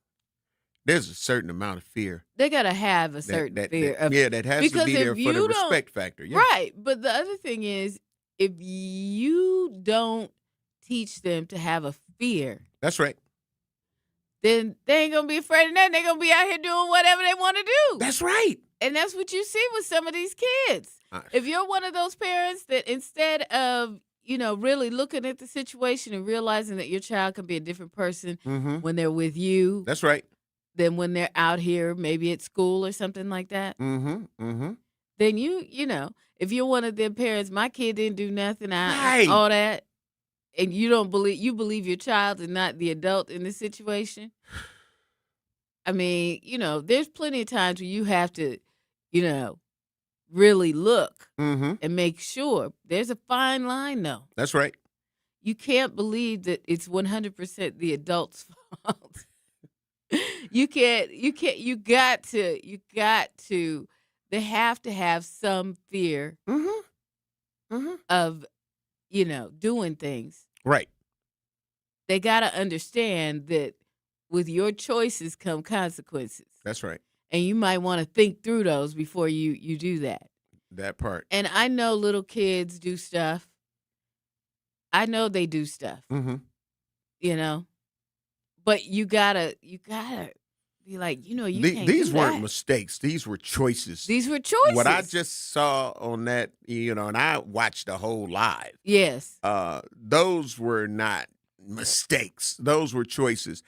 there's a certain amount of fear. They got to have a certain fear. That has to be there for the respect factor. Yeah. Right. But the other thing is, if you don't teach them to have a fear. That's right. Then they ain't going to be afraid of that. They're going to be out here doing whatever they want to do. That's right. And that's what you see with some of these kids. If you're one of those parents that instead of, really looking at the situation and realizing that your child can be a different person when they're with you. That's right. Than when they're out here, maybe at school or something like that. Then if you're one of them parents, my kid didn't do nothing, all that. And you believe your child is not the adult in this situation. I mean, there's plenty of times where you have to, really look and make sure. There's a fine line, though. That's right. you can't believe that it's 100% the adult's fault. You got to, they have to have some fear of, doing things. Right. They got to understand that with your choices come consequences. That's right. And you might want to think through those before you do that. That part. And I know little kids do stuff. I know they do stuff. But you gotta be like, you can't these do weren't that. mistakes. These were choices. These were choices. What I just saw on that, and I watched the whole live. Yes. Those were not mistakes. Those were choices.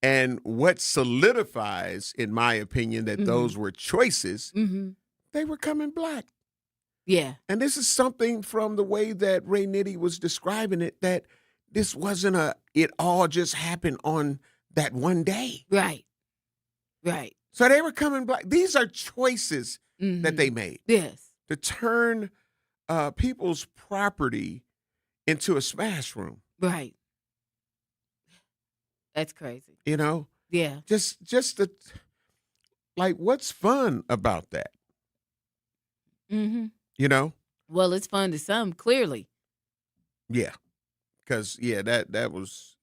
And what solidifies, in my opinion, that those were choices, they were coming black. Yeah. And this is something from the way that Ray Nitty was describing it, that this wasn't it all just happened on that one day. Right. Right. So they were coming black. These are choices that they made. Yes. To turn people's property into a smash room. Right. That's crazy. Yeah. Just what's fun about that? Well, it's fun to some, clearly. Yeah. Because that was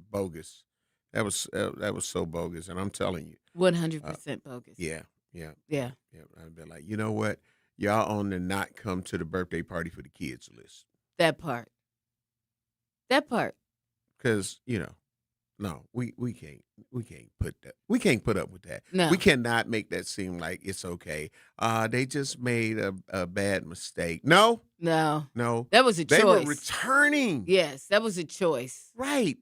bogus. That was so bogus, and I'm telling you, 100% bogus. Yeah. I'd be like, you know what, y'all on the not come to the birthday party for the kids list. That part. Because no, we can't put up with that. No, we cannot make that seem like it's okay. They just made a bad mistake. No, that was a choice. They were returning. Yes, that was a choice. Right.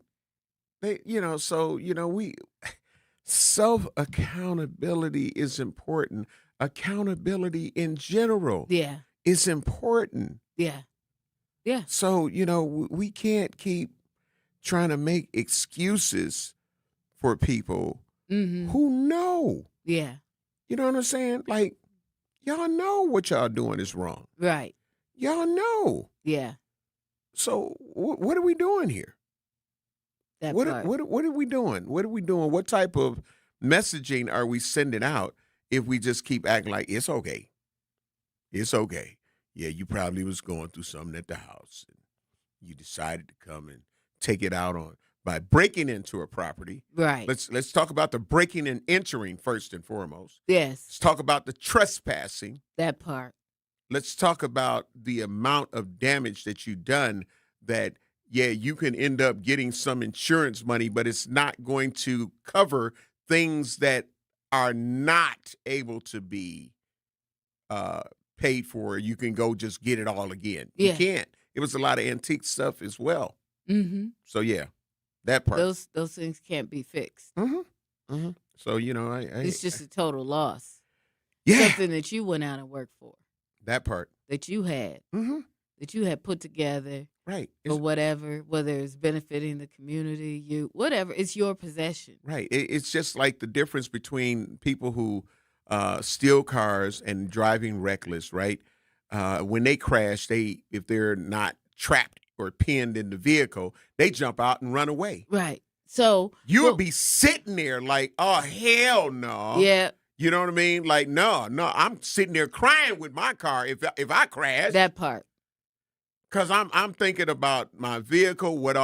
They, we self accountability is important. Accountability in general, is important. Yeah. So we can't keep trying to make excuses for people who know. Yeah. You know what I'm saying? Like, y'all know what y'all doing is wrong. Right. Y'all know. Yeah. So what are we doing here? What are we doing? What are we doing? What type of messaging are we sending out if we just keep acting like it's okay? It's okay. Yeah, you probably was going through something at the house, and you decided to come and take it out on by breaking into a property. Right. Let's talk about the breaking and entering first and foremost. Yes. Let's talk about the trespassing. That part. Let's talk about the amount of damage that you've done that, you can end up getting some insurance money, but it's not going to cover things that are not able to be paid for. You can go just get it all again. Yeah. You can't. It was a lot of antique stuff as well. So that part. Those things can't be fixed. So it's just a total loss. Yeah. Something that you went out and worked for. That part. That you had. That you had put together. Right. Or whatever, whether it's benefiting the community, whatever, it's your possession. Right. It's just like the difference between people who steal cars and driving reckless, right? When they crash, if they're not trapped or pinned in the vehicle, they jump out and run away. Right. So you would be sitting there like, oh, hell no. Yeah. You know what I mean? Like, no, I'm sitting there crying with my car if I crash. That part. Because I'm thinking about my vehicle, what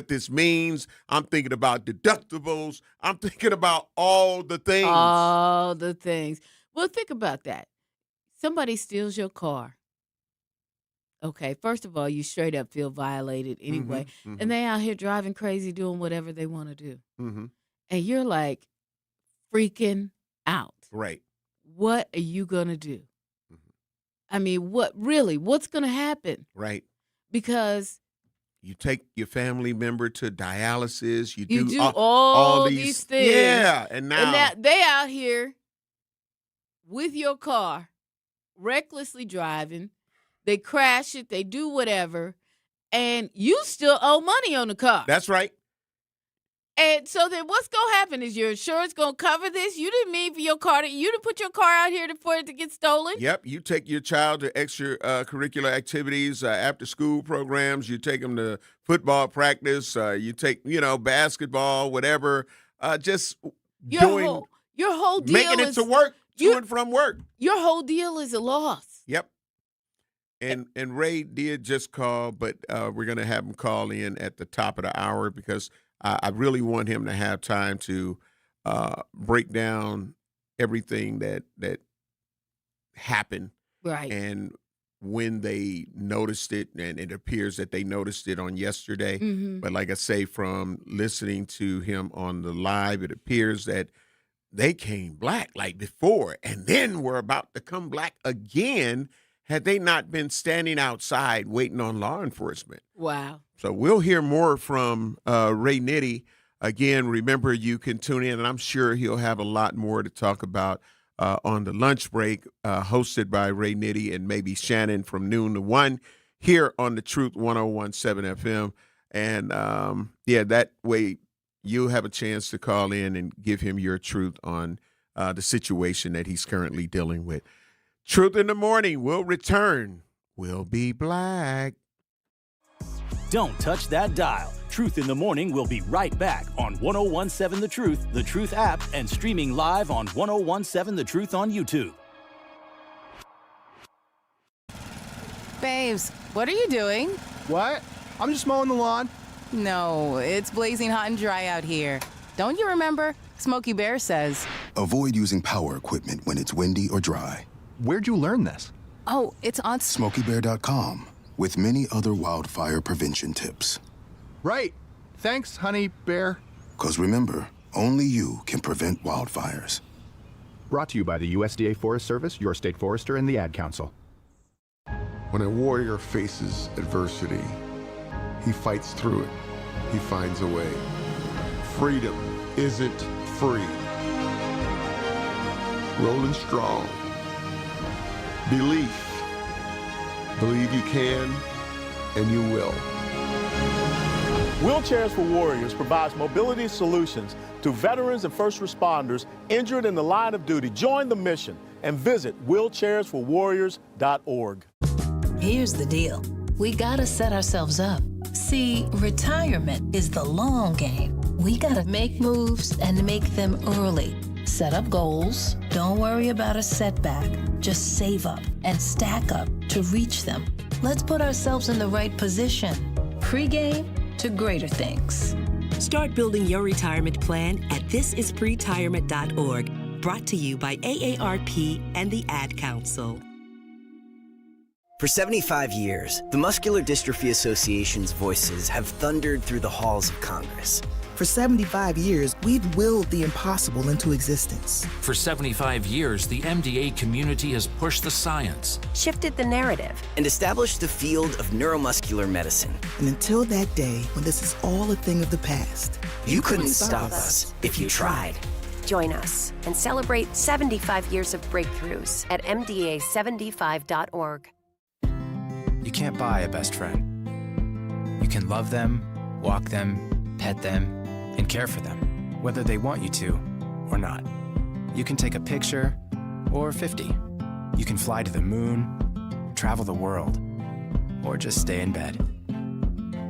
this means. I'm thinking about deductibles. I'm thinking about all the things. All the things. Well, think about that. Somebody steals your car. Okay, first of all, you straight up feel violated anyway. And they out here driving crazy, doing whatever they want to do. And you're like freaking out. Right. What are you going to do? I mean, what's going to happen? Right. Because you take your family member to dialysis. You do all these things. Yeah. And now they out here with your car, recklessly driving. They crash it. They do whatever. And you still owe money on the car. That's right. And so then what's going to happen? Is your insurance going to cover this? You didn't mean for your car you didn't put your car out here for it to get stolen? Yep. You take your child to extracurricular activities, after school programs. You take them to football practice. You take, basketball, whatever. Just your whole deal making it to work, to and from work. Your whole deal is a loss. Yep. And Ray did just call, but we're going to have him call in at the top of the hour because I really want him to have time to break down everything that happened. Right. And when they noticed it, and it appears that they noticed it on yesterday. Mm-hmm. But like I say, from listening to him on the live, it appears that they came black like before and then were about to come black again had they not been standing outside waiting on law enforcement. Wow. So we'll hear more from Ray Nitty. Again, remember, you can tune in, and I'm sure he'll have a lot more to talk about on the lunch break, hosted by Ray Nitty and maybe Shannon from noon to 1 here on the Truth 101.7 FM. And, that way you'll have a chance to call in and give him your truth on the situation that he's currently dealing with. Truth in the Morning will return. We'll be black. Don't touch that dial. Truth in the Morning will be right back on 101.7 The Truth app, and streaming live on 101.7 The Truth on YouTube. Babes, what are you doing? What? I'm just mowing the lawn. No, it's blazing hot and dry out here. Don't you remember? Smokey Bear says. Avoid using power equipment when it's windy or dry. Where'd you learn this? Oh, it's on SmokeyBear.com, with many other wildfire prevention tips. Right. Thanks, honey bear. Because remember, only you can prevent wildfires. Brought to you by the USDA Forest Service, your state forester, and the Ad Council. When a warrior faces adversity, he fights through it. He finds a way. Freedom isn't free. Rolling strong. Belief. Believe you can, and you will. Wheelchairs for Warriors provides mobility solutions to veterans and first responders injured in the line of duty. Join the mission and visit wheelchairsforwarriors.org. Here's the deal. We gotta set ourselves up. See, retirement is the long game. We gotta make moves and make them early. Set up goals. Don't worry about a setback. Just save up and stack up to reach them. Let's put ourselves in the right position. Pre-game to greater things. Start building your retirement plan at thisispretirement.org. Brought to you by AARP and the Ad Council. For 75 years, the Muscular Dystrophy Association's voices have thundered through the halls of Congress. For 75 years, we've willed the impossible into existence. For 75 years, the MDA community has pushed the science, shifted the narrative, and established the field of neuromuscular medicine. And until that day, when this is all a thing of the past, you couldn't stop us if you tried. Join us and celebrate 75 years of breakthroughs at MDA75.org. You can't buy a best friend. You can love them, walk them, pet them, and care for them, whether they want you to or not. You can take a picture or 50. You can fly to the moon, travel the world, or just stay in bed.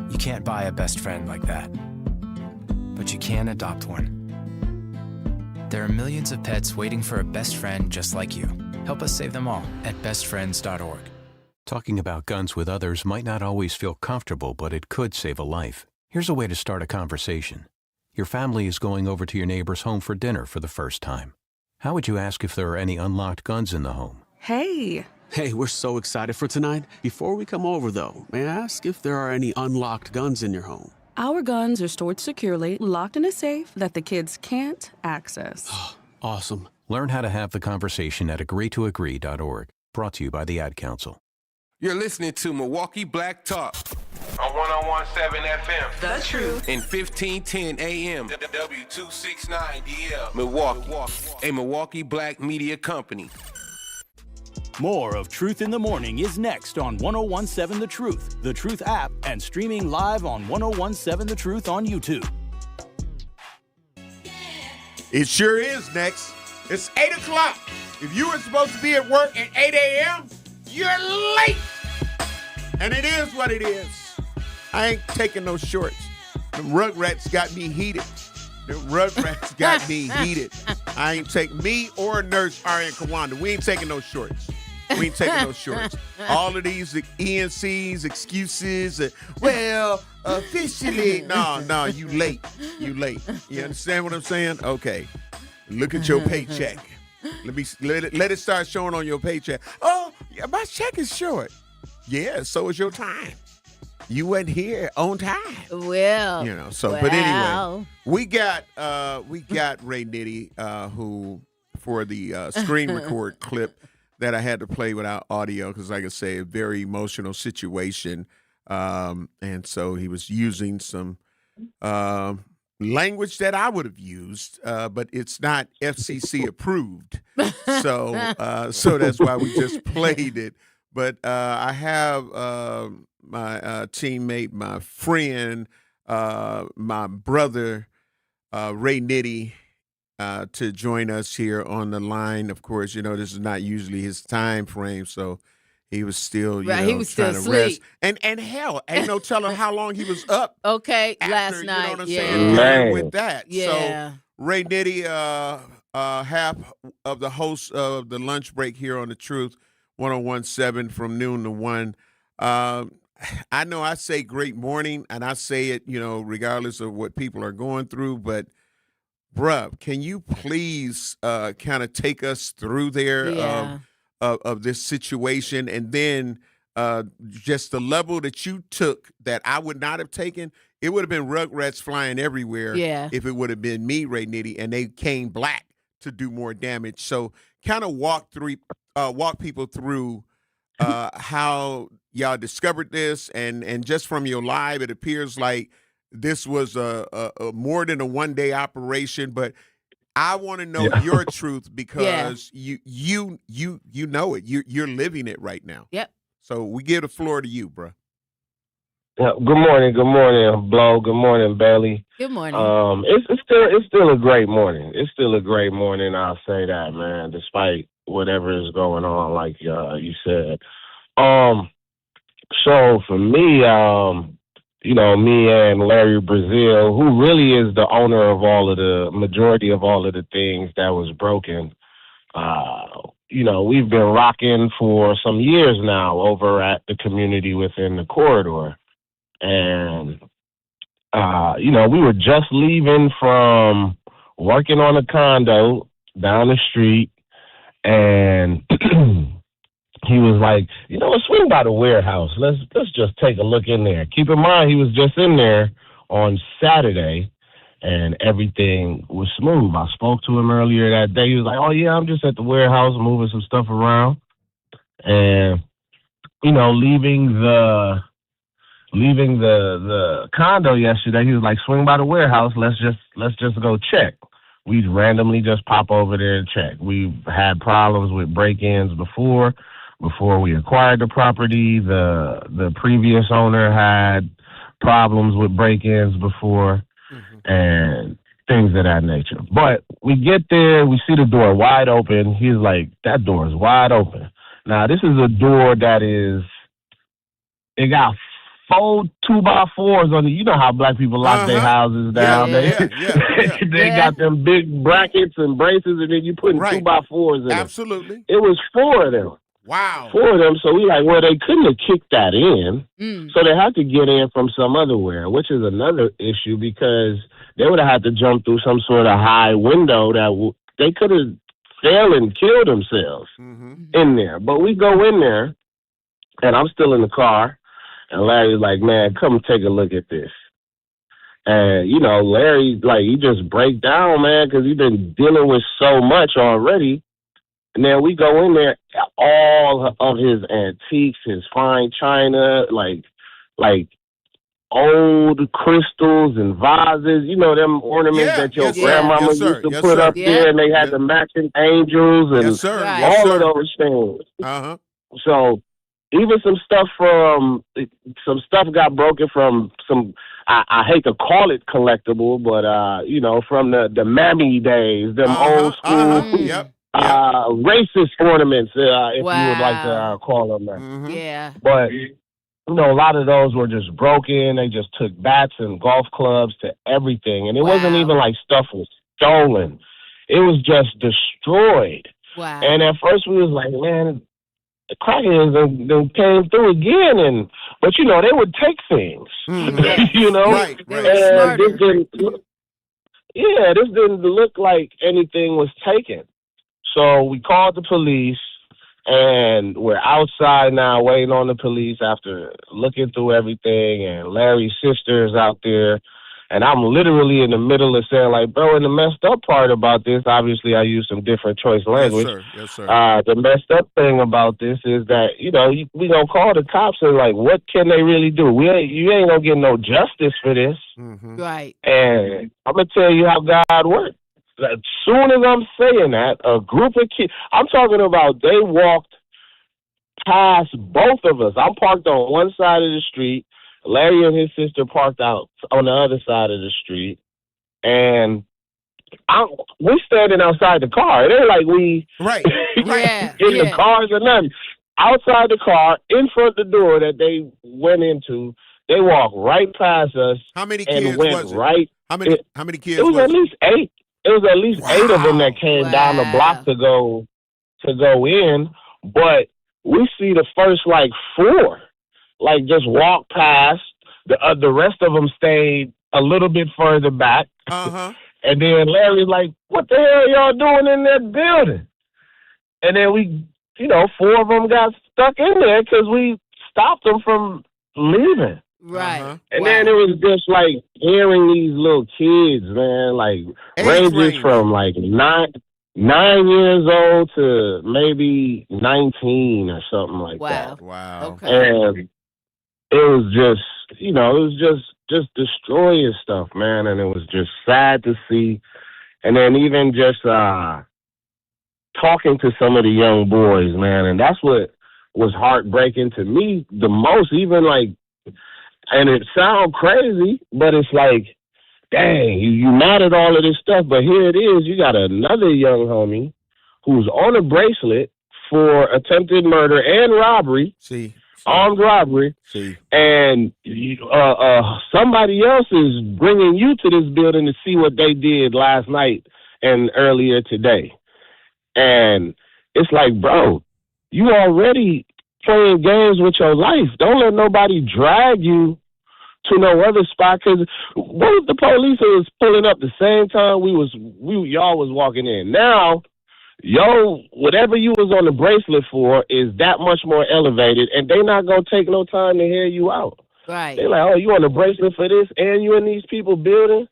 You can't buy a best friend like that, but you can adopt one. There are millions of pets waiting for a best friend just like you. Help us save them all at bestfriends.org. Talking about guns with others might not always feel comfortable, but it could save a life. Here's a way to start a conversation. Your family is going over to your neighbor's home for dinner for the first time. How would you ask if there are any unlocked guns in the home? Hey, we're so excited for tonight. Before we come over, though, may I ask if there are any unlocked guns in your home? Our guns are stored securely, locked in a safe that the kids can't access. Awesome. Learn how to have the conversation at agreetoagree.org. Brought to you by the Ad Council. You're listening to Milwaukee Black Talk on 101.7 FM. The Truth. And 1510 AM. W269DL. Milwaukee. A Milwaukee Black media company. More of Truth in the Morning is next on 101.7 The Truth app, and streaming live on 101.7 The Truth on YouTube. It sure is next. It's 8 o'clock. If you were supposed to be at work at 8 a.m., you're late. And it is what it is. I ain't taking no shorts. The Rugrats got me heated. I ain't taking me or Nurse Arian Kawanda. We ain't taking no shorts. All of these ENCs, excuses. Officially. No, you late. You understand what I'm saying? Okay. Look at your paycheck. Let it start showing on your paycheck. Oh, yeah, my check is short. Yeah, so is your time. You went here on time. Well, But anyway, we got Ray Nitty, who for the screen record clip that I had to play without audio because, like I say, a very emotional situation, and so he was using some language that I would have used, but it's not FCC approved, so that's why we just played it. But I have my teammate, my friend, my brother, Ray Nitty, to join us here on the line. Of course, this is not usually his time frame, so he was still, he was trying still to rest. asleep. And hell, ain't no telling how long he was up. Okay, after, last night. You know what I'm yeah. saying? Man. With that. Yeah. So Ray Nitty, half of the hosts of the lunch break here on The Truth, 101.7 from noon to 1. I know I say great morning, and I say it, regardless of what people are going through, but bruh, can you please kind of take us through there of this situation, and then just the level that you took that I would not have taken? It would have been Rugrats flying everywhere if it would have been me, Ray Nitty, and they came black to do more damage. So kind of walk people through how y'all discovered this, and just from your live, it appears like this was a more than a one-day operation, but I want to know your truth because you know it. You're living it right now. Yep. So we give the floor to you, bro. Yeah, good morning, Blow. Good morning, Bailey. Good morning. It's still a great morning. It's still a great morning. I'll say that, man. Despite whatever is going on, like you said. So for me, me and Larry Brazil, who really is the owner of majority of all of the things that was broken, we've been rocking for some years now over at the community within the corridor. And, we were just leaving from working on a condo down the street, and he was like, swing by the warehouse. Let's just take a look in there. Keep in mind, he was just in there on Saturday, and everything was smooth. I spoke to him earlier that day. He was like, oh, yeah, I'm just at the warehouse moving some stuff around. And, leaving the condo yesterday, he was like, swing by the warehouse. Let's just go check. We'd randomly just pop over there and check. We've had problems with break-ins before we acquired the property. The previous owner had problems with break-ins before and things of that nature. But we get there, we see the door wide open. He's like, that door is wide open. Now, this is a door that it got 4 2x4s on it. You know how black people lock their houses down. They got them big brackets and braces, and then you put 2x4s in Absolutely. It was 4 of them. Wow. 4 of them. So we they couldn't have kicked that in. So they had to get in from some other where, which is another issue because they would have had to jump through some sort of high window that they could have fell and killed themselves in there. But we go in there, and I'm still in the car, and Larry's like, man, come take a look at this. And, Larry, he just break down, man, because he's been dealing with so much already. And then we go in there, all of his antiques, his fine china, like old crystals and vases, them ornaments that your grandmama used to put up there, and they had the matching angels and all of those things. So even some stuff got broken from some. I hate to call it collectible, but from the Mammy days, them old school racist ornaments, if you would like to call them that. Yeah. But a lot of those were just broken. They just took bats and golf clubs to everything, and it wasn't even like stuff was stolen. It was just destroyed. Wow. And at first we was like, man, the crackheads they came through again, but they would take things. Right. And this didn't look like anything was taken. So we called the police, and we're outside now waiting on the police after looking through everything, and Larry's sister is out there. And I'm literally in the middle of saying, like, bro, and the messed up part about this, obviously I use some different choice language. Yes, sir. The messed up thing about this is that, we going to call the cops and, like, what can they really do? You ain't going to get no justice for this. Mm-hmm. Right. And I'm going to tell you how God works. As soon as I'm saying that, a group of kids, I'm talking about they walked past both of us. I'm parked on one side of the street. Larry and his sister parked out on the other side of the street, and we standing outside the car. It ain't like we in the cars or nothing. Outside the car, in front of the door that they went into, they walked right past us. How many and kids went was it? Right. How many kids? It was at least 8. It was at least 8 of them that came down the block to go in, but we see the first 4. Just walk past. The rest of them stayed a little bit further back. And then Larry's like, what the hell y'all doing in that building? And then we, 4 of them got stuck in there because we stopped them from leaving. Right. And then it was just hearing these little kids, man, ranges from 9 years old to maybe 19 or something like that. Wow. Okay. And it was just destroying stuff, man, and it was just sad to see. And then even just talking to some of the young boys, man, and that's what was heartbreaking to me the most. Even and it sounds crazy, but it's dang, you mad at all of this stuff, but here it is. You got another young homie who's on a bracelet for attempted murder and robbery. Armed robbery, and somebody else is bringing you to this building to see what they did last night and earlier today. And it's like, bro, you already playing games with your life. Don't let nobody drag you to no other spot, because what if the police was pulling up the same time y'all was walking in? Now, whatever you was on the bracelet for is that much more elevated, and they not going to take no time to hear you out. Right. They like, oh, you on the bracelet for this, and you in these people building?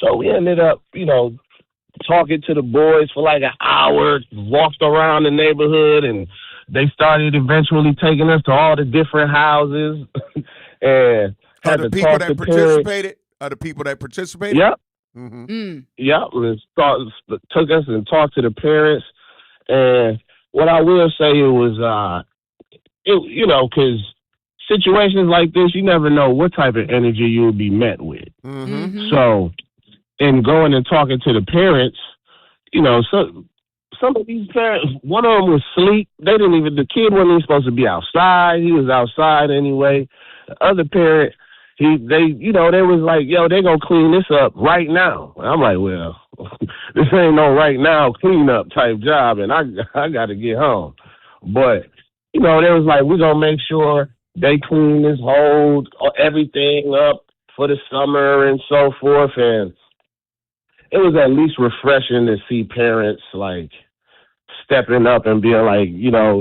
So we ended up, talking to the boys for an hour, walked around the neighborhood, and they started eventually taking us to all the different houses. And Are the people that participated? Yep. Mm-hmm. Yep. Took us and talked to the parents. And what I will say was, because situations like this, you never know what type of energy you will be met with. Mm-hmm. So, in going and talking to the parents, some of these parents, one of them was asleep. The kid wasn't even supposed to be outside. He was outside anyway. The other parent, they was like, yo, they gonna clean this up right now. I'm like, well, this ain't no right now cleanup type job, and I got to get home. But they was like, we're gonna make sure they clean this whole everything up for the summer and so forth. And it was at least refreshing to see parents stepping up and being like,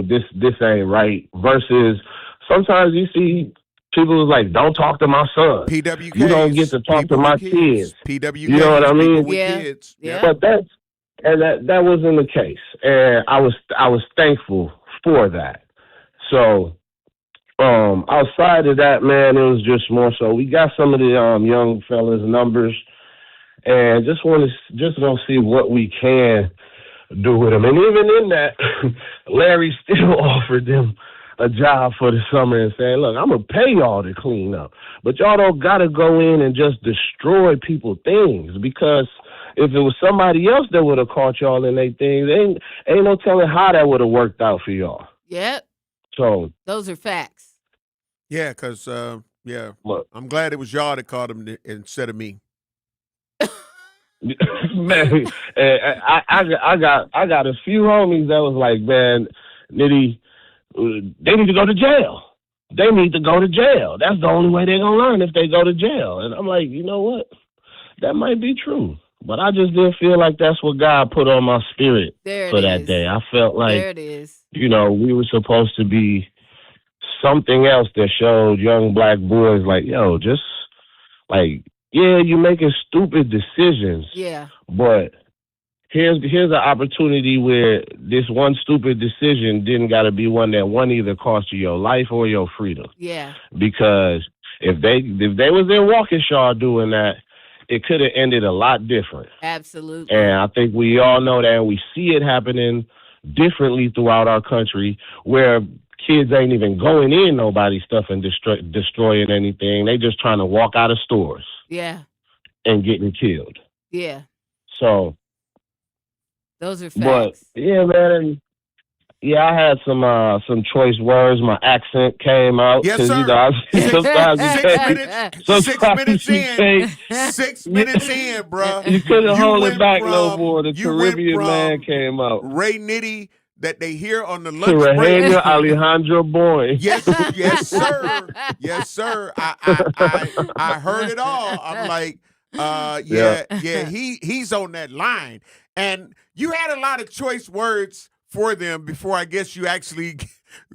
this ain't right. Versus sometimes you see people was like, don't talk to my son. PWKs. You don't get to talk to my kids. PWKs. You know what I mean? Kids. Yeah. But that wasn't the case. And I was thankful for that. So outside of that, man, it was just more so we got some of the young fellas' numbers and just gonna see what we can do with them. And even in that, Larry still offered them a job for the summer and saying, look, I'm going to pay y'all to clean up. But y'all don't got to go in and just destroy people's things, because if it was somebody else that would have caught y'all in their things, ain't no telling how that would have worked out for y'all. Yep. So those are facts. Yeah, because, I'm glad it was y'all that caught him instead of me. Man, I got a few homies that was like, man, Nitty, they need to go to jail. They need to go to jail. That's the only way they're going to learn, if they go to jail. And I'm like, you know what? That might be true. But I just didn't feel like that's what God put on my spirit for that day. I felt like, there it is. You know, we were supposed to be something else that showed young black boys like, yo, just like, yeah, you're making stupid decisions. Yeah. But here's an opportunity where this one stupid decision didn't got to be one that either cost you your life or your freedom. Yeah. Because if they was in Waukesha doing that, it could have ended a lot different. Absolutely. And I think we all know that, and we see it happening differently throughout our country, where kids ain't even going in nobody's stuff and destroying anything. They just trying to walk out of stores. Yeah. And getting killed. Yeah. So. Those are facts. But yeah, man. Yeah, I had some choice words. My accent came out. Yes, sir. You know, sometimes 6 minutes in, bro. You couldn't hold it back no more. The Caribbean man came out. Ray Nitty that they hear on the lunch break. break. Alejandro Boy. Yes, sir. Yes, sir. I heard it all. I'm like, he's on that line. And you had a lot of choice words for them before I guess you actually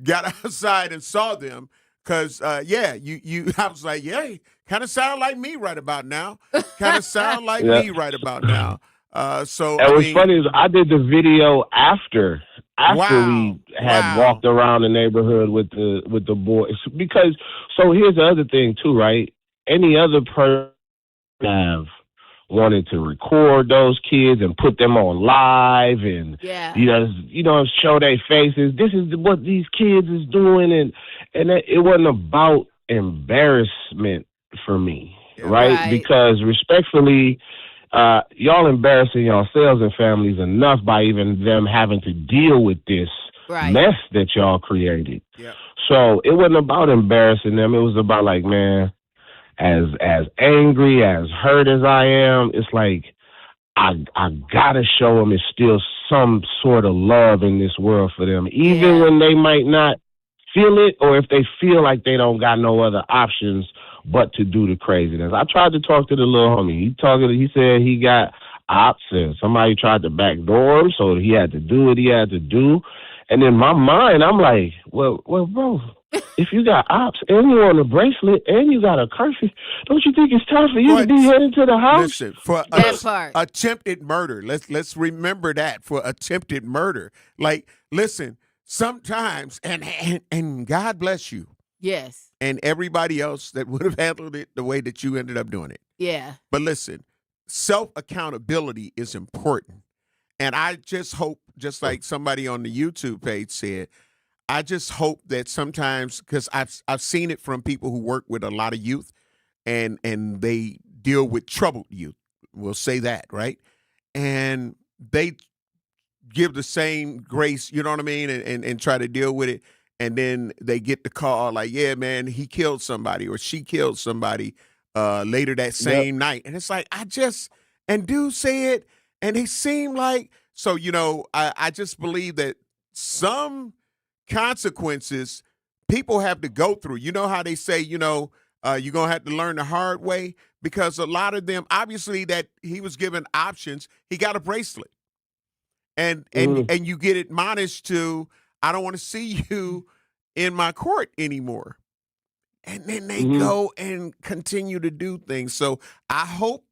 got outside and saw them. Because, I was like, yeah, kind of sound like me right about now. Kind of sound like me right about now. What's funny is I did the video after we had walked around the neighborhood with the boys. Because, so here's the other thing too, right? Any other person have wanted to record those kids and put them on live and show their faces. This is what these kids is doing, and it wasn't about embarrassment for me, right? Because respectfully, y'all embarrassing yourselves and families enough by even them having to deal with this mess that y'all created. Yeah. So it wasn't about embarrassing them. It was about like, man, as angry, as hurt as I am, it's like I gotta show them it's still some sort of love in this world for them, even when they might not feel it, or if they feel like they don't got no other options but to do the craziness. I tried to talk to the little homie. He said he got ops and somebody tried to backdoor him, so he had to do what he had to do. And in my mind, I'm like, well, bro, if you got ops and you on a bracelet and you got a curfew, don't you think it's time for you to be heading to the house? Listen, for attempted murder, let's remember that, for attempted murder. Like, listen, sometimes, and God bless you. Yes. And everybody else that would have handled it the way that you ended up doing it. Yeah. But listen, self-accountability is important. And I just hope, just like somebody on the YouTube page said, I just hope that sometimes, because I've seen it from people who work with a lot of youth, and they deal with troubled youth. We'll say that, right? And they give the same grace, you know what I mean, and try to deal with it. And then they get the call like, yeah, man, he killed somebody or she killed somebody later that same night. And it's like, and dudes say it, and they seem like, so, I just believe that some consequences people have to go through. You know how they say, you're going to have to learn the hard way, because a lot of them, obviously, that he was given options. He got a bracelet, and you get admonished to, I don't want to see you in my court anymore. And then they go and continue to do things. So I hope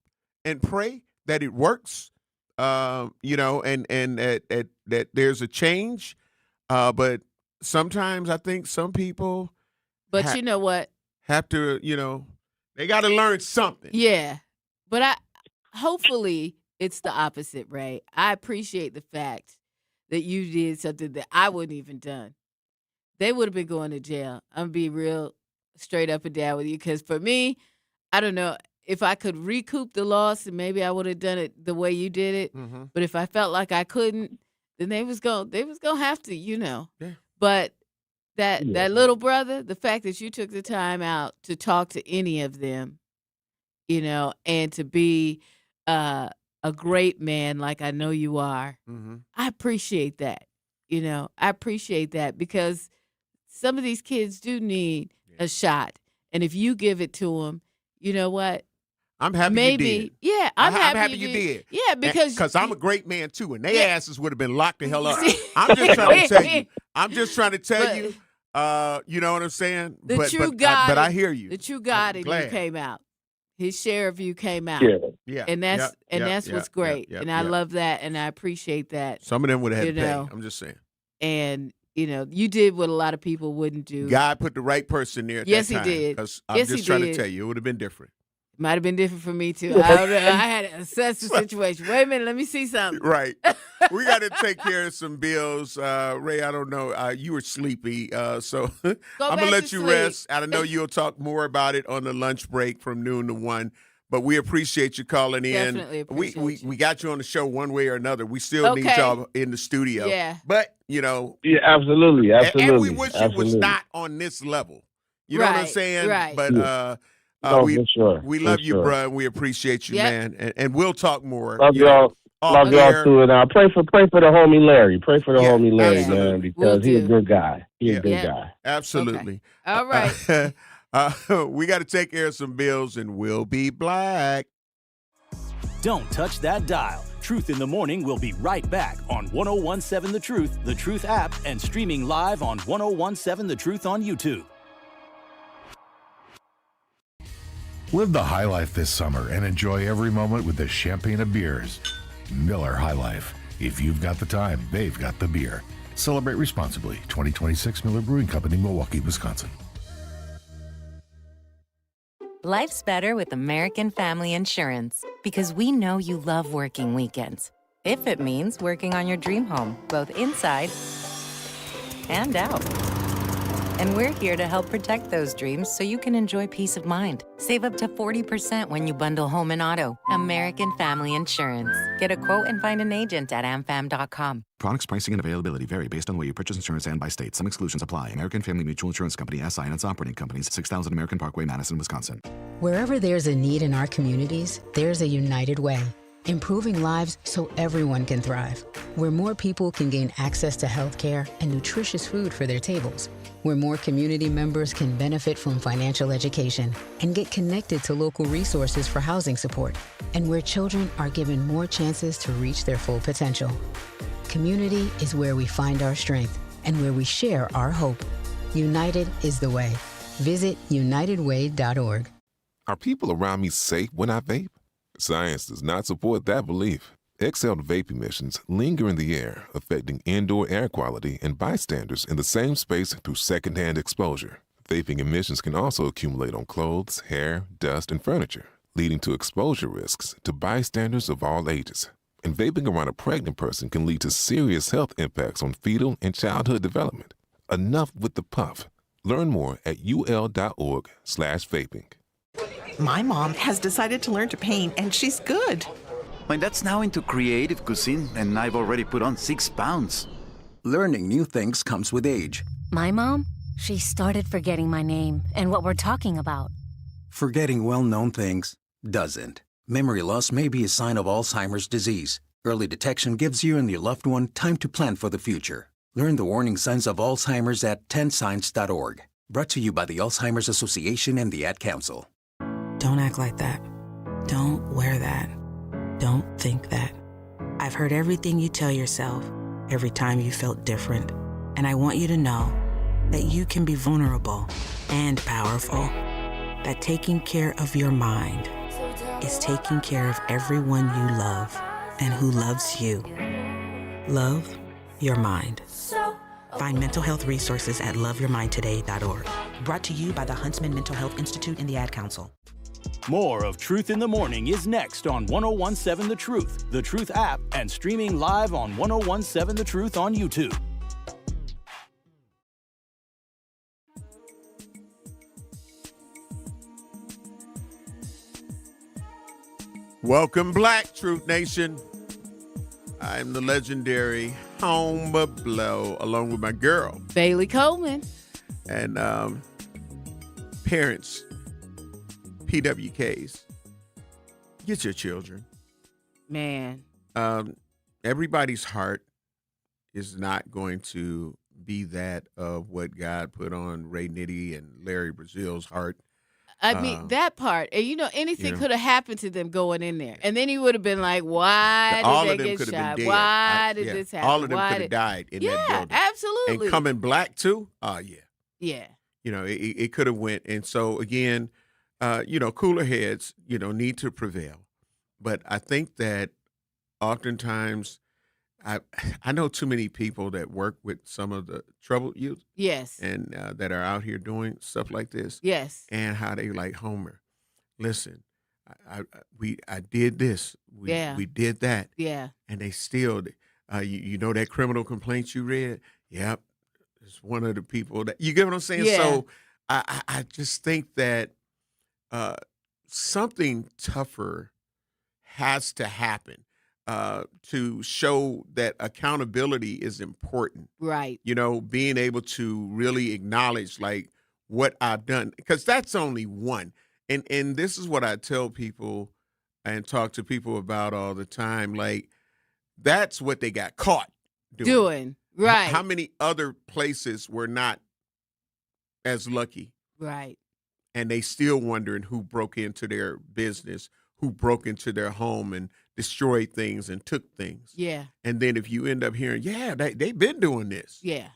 and pray that it works, and that there's a change. But sometimes I think some people, but you know what, have to, they got to learn something. Yeah, but hopefully it's the opposite, Ray. I appreciate the fact that you did something that I wouldn't even done. they would have been going to jail. I'm going to be real straight up and down with you, because for me, I don't know. If I could recoup the loss, and maybe I would have done it the way you did it. Mm-hmm. But if I felt like I couldn't, then they was gonna have to, Yeah. But that little brother, the fact that you took the time out to talk to any of them, and to be a great man like I know you are, Mm-hmm. I appreciate that. I appreciate that, because some of these kids do need a shot, and if you give it to them, you know what? I'm happy Maybe, you did. yeah, I'm happy you did. Yeah, because I'm a great man too, and their asses would have been locked the hell up. I'm just trying to tell you. I'm just trying to tell you. You know what I'm saying? The true God. But I hear you. The true God in you came out. His share of you came out. Yeah. And that's what's great. And I love that, and I appreciate that. Some of them would have had to pay. I'm just saying. And you did what a lot of people wouldn't do. God put the right person there at that time. He did. Because I'm just trying to tell you, it would have been different. It might have been different for me, too. I don't know. I had to assess the situation. Wait a minute. Let me see something. Right. We got to take care of some bills. Ray, I don't know. You were sleepy, so I'm going to let you rest. I know you'll talk more about it on the lunch break from noon to 1. But we appreciate you calling in. Definitely appreciate we got you on the show one way or another. We still need y'all in the studio. Yeah. But, Yeah, absolutely. And we wish it was not on this level. You know what I'm saying? Right. But for sure. We love you, bro, and we appreciate you, man. And we'll talk more. Love y'all. Love y'all too. And pray for the homie Larry. Pray for the homie Larry, man, because he's a good guy. He's a good guy. Absolutely. Okay. All right. We got to take care of some bills, and we'll be black. Don't touch that dial. Truth in the Morning will be right back on 101.7 The Truth app, and streaming live on 101.7 The Truth on YouTube. Live the high life this summer and enjoy every moment with the champagne of beers. Miller High Life. If you've got the time, they've got the beer. Celebrate responsibly. 2026 Miller Brewing Company, Milwaukee, Wisconsin. Life's better with American Family Insurance, because we know you love working weekends. If it means working on your dream home, both inside and out. And we're here to help protect those dreams so you can enjoy peace of mind. Save up to 40% when you bundle home and auto. American Family Insurance. Get a quote and find an agent at amfam.com. Products, pricing, and availability vary based on where you purchase insurance and by state. Some exclusions apply. American Family Mutual Insurance Company, SI, and its operating companies, 6000 American Parkway, Madison, Wisconsin. Wherever there's a need in our communities, there's a United Way. Improving lives so everyone can thrive. Where more people can gain access to health care and nutritious food for their tables. Where more community members can benefit from financial education and get connected to local resources for housing support. And where children are given more chances to reach their full potential. Community is where we find our strength and where we share our hope. United is the way. Visit unitedway.org. Are people around me safe when I vape? Science does not support that belief. Exhaled vape emissions linger in the air, affecting indoor air quality and bystanders in the same space through secondhand exposure. Vaping emissions can also accumulate on clothes, hair, dust, and furniture, leading to exposure risks to bystanders of all ages. And vaping around a pregnant person can lead to serious health impacts on fetal and childhood development. Enough with the puff. Learn more at ul.org/vaping. My mom has decided to learn to paint, and she's good. My dad's now into creative cuisine, and I've already put on 6 pounds. Learning new things comes with age. My mom, she started forgetting my name and what we're talking about. Forgetting well-known things doesn't. Memory loss may be a sign of Alzheimer's disease. Early detection gives you and your loved one time to plan for the future. Learn the warning signs of Alzheimer's at 10signs.org. Brought to you by the Alzheimer's Association and the Ad Council. Don't act like that. Don't wear that. Don't think that. I've heard everything you tell yourself every time you felt different. And I want you to know that you can be vulnerable and powerful. That taking care of your mind is taking care of everyone you love and who loves you. Love your mind. Find mental health resources at loveyourmindtoday.org. Brought to you by the Huntsman Mental Health Institute and the Ad Council. More of Truth in the Morning is next on 101.7 The Truth app, and streaming live on 101.7 The Truth on YouTube. Welcome, Black Truth Nation. I'm the legendary Home Blow, along with my girl, Bailey Coleman. And parents, PWKs, get your children. Man. Everybody's heart is not going to be that of what God put on Ray Nitty and Larry Brazil's heart. I mean, that part. And, anything could have happened to them going in there. And then he would have been like, why did they get shot? Why did this happen? All of them could have died in that building. Yeah, absolutely. And coming black, too? Oh, yeah. Yeah. It could have went. And so, again, cooler heads, need to prevail. But I think that oftentimes I know too many people that work with some of the troubled youth. Yes. And that are out here doing stuff like this. Yes. And how they like, Homer, listen, I did this. We did that. Yeah. And they still, you know that criminal complaint you read? Yep. It's one of the people that, you get what I'm saying? Yeah. So I just think that something tougher has to happen. To show that accountability is important. Right. Being able to really acknowledge like what I've done, because that's only one. And this is what I tell people and talk to people about all the time. Like, that's what they got caught doing. Right. How many other places were not as lucky? Right. And they still wondering who broke into their business, who broke into their home and destroyed things and took things. Yeah. And then if you end up hearing, they've been doing this. Yeah.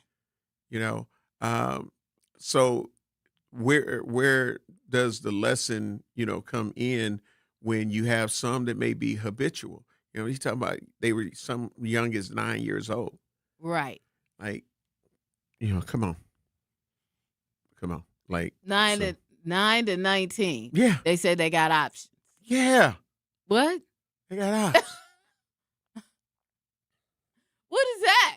So where does the lesson, come in when you have some that may be habitual? He's talking about they were some young as 9 years old. Right. Like, come on. Like 9 to 19. Yeah. They said they got options. Yeah. What? They got options. What is that?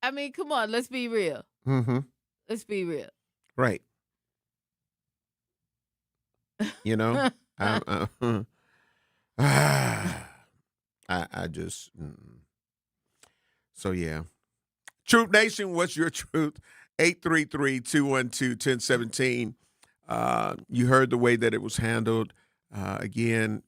I mean, come on, let's be real. Mm-hmm. Let's be real. Right. I just, so yeah. Truth Nation, what's your truth? 833-212-1017. You heard the way that it was handled. Again,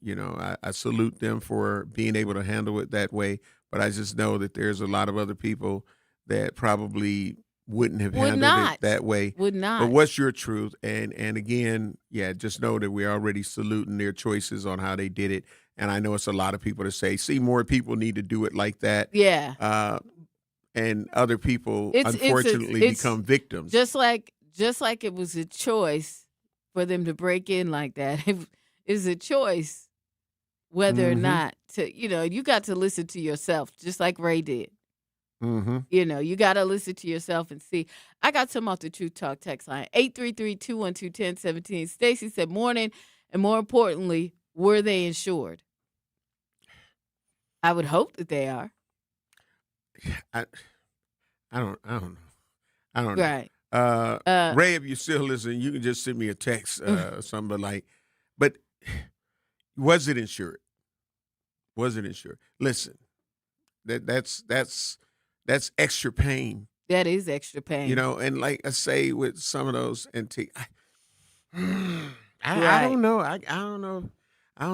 I salute them for being able to handle it that way. But I just know that there's a lot of other people that probably wouldn't have handled it that way. Would not. But what's your truth? And again, just know that we're already saluting their choices on how they did it. And I know it's a lot of people to say, see, more people need to do it like that. Yeah. And other people, unfortunately, become victims. Just like it was a choice for them to break in like that. It is a choice whether or not to, you got to listen to yourself, just like Ray did. Mm-hmm. You got to listen to yourself and see. I got some off the Truth Talk text line, 833-212-1017. Stacy said, morning, and more importantly, were they insured? I would hope that they are. I don't know. Right. Ray, if you still listen, you can just send me a text or something. But was it insured? Listen, that's extra pain. That is extra pain. And like I say with some of those antique, I don't know. I don't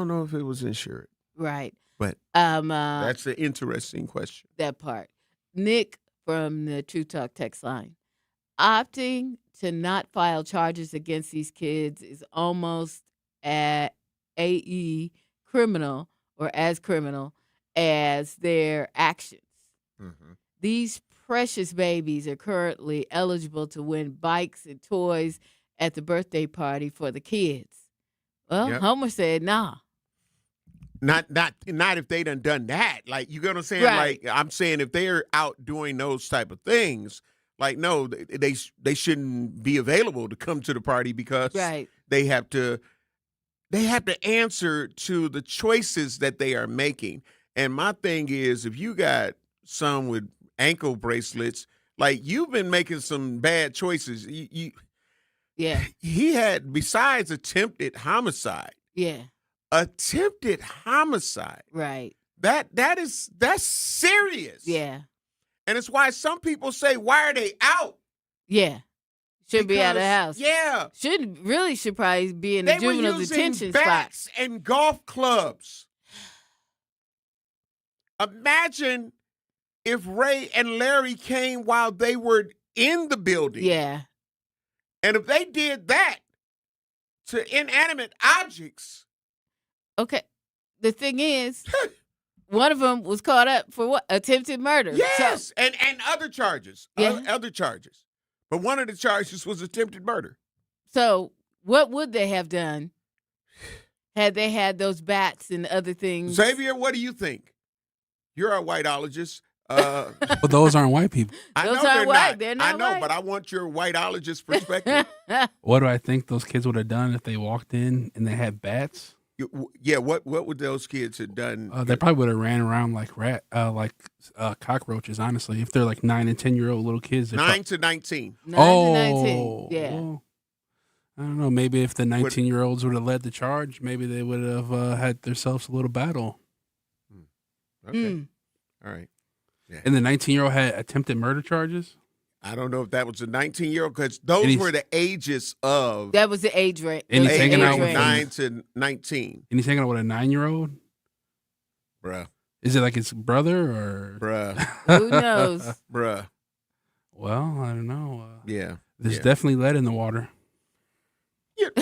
know if it was insured. Right. But that's an interesting question. That part. Nick from the True Talk text line. Opting to not file charges against these kids is almost as criminal as their actions. Mm-hmm. These precious babies are currently eligible to win bikes and toys at the birthday party for the kids. Well, Yep. Homer said, nah. Not if they done that. Like, you get what I'm saying? Right. Like, I'm saying if they're out doing those type of things, like, no, they shouldn't be available to come to the party because Right. they have to answer to the choices that they are making. And my thing is, if you got some with ankle bracelets, like, you've been making some bad choices. Yeah. He had, besides attempted homicide. Yeah. Attempted homicide. Right. That's serious. Yeah. And it's why some people say, why are they out? Yeah. Should be out of the house. Yeah. Should probably be in the juvenile detention spot. Bats and golf clubs. Imagine if Ray and Larry came while they were in the building. Yeah. And if they did that to inanimate objects. Okay. The thing is, one of them was caught up for what? Attempted murder. Yes. And other charges. Yeah. Other charges. But one of the charges was attempted murder. So what would they have done had they had those bats and other things? Xavier, what do you think? You're a whiteologist. But those aren't white people. Those aren't white. They're not I know, white. but I want your whiteologist perspective. What do I think those kids would have done if they walked in and they had bats? Yeah, what would those kids have done? They probably would have ran around like cockroaches. Honestly, if they're like 9 and 10-year-old little kids, 9 to 19. 9 to 19. Yeah. Oh. I don't know. Maybe if the 19-year-olds would have led the charge, maybe they would have had themselves a little battle. Okay. All right. Yeah. And the 19-year-old had attempted murder charges? I don't know if that was a 19-year-old because those were the ages of. That was the age range. And he's hanging out with 9 to 19. And he's hanging out with a 9-year-old? Bruh. Is it like his brother or? Bruh. Who knows? Bruh. Well, I don't know. Yeah. There's definitely lead in the water.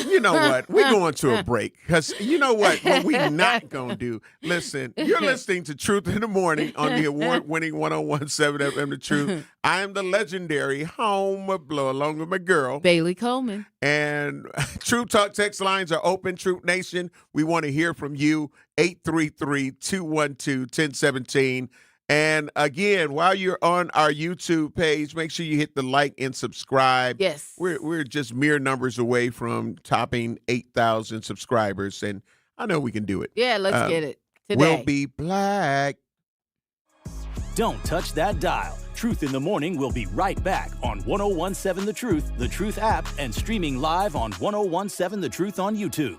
You know what? We're going to a break because you know what we're not going to do. Listen, you're listening to Truth in the Morning on the award-winning 101.7 FM The Truth. I am the legendary home of Blow along with my girl, Bailey Coleman. And Truth Talk text lines are open, Truth Nation. We want to hear from you, 833-212-1017. And again, while you're on our YouTube page, make sure you hit the like and subscribe. Yes. We're just mere numbers away from topping 8,000 subscribers, and I know we can do it. Yeah, let's get it today. We'll be black. Don't touch that dial. Truth in the Morning will be right back on 101.7 The Truth app, and streaming live on 101.7 The Truth on YouTube.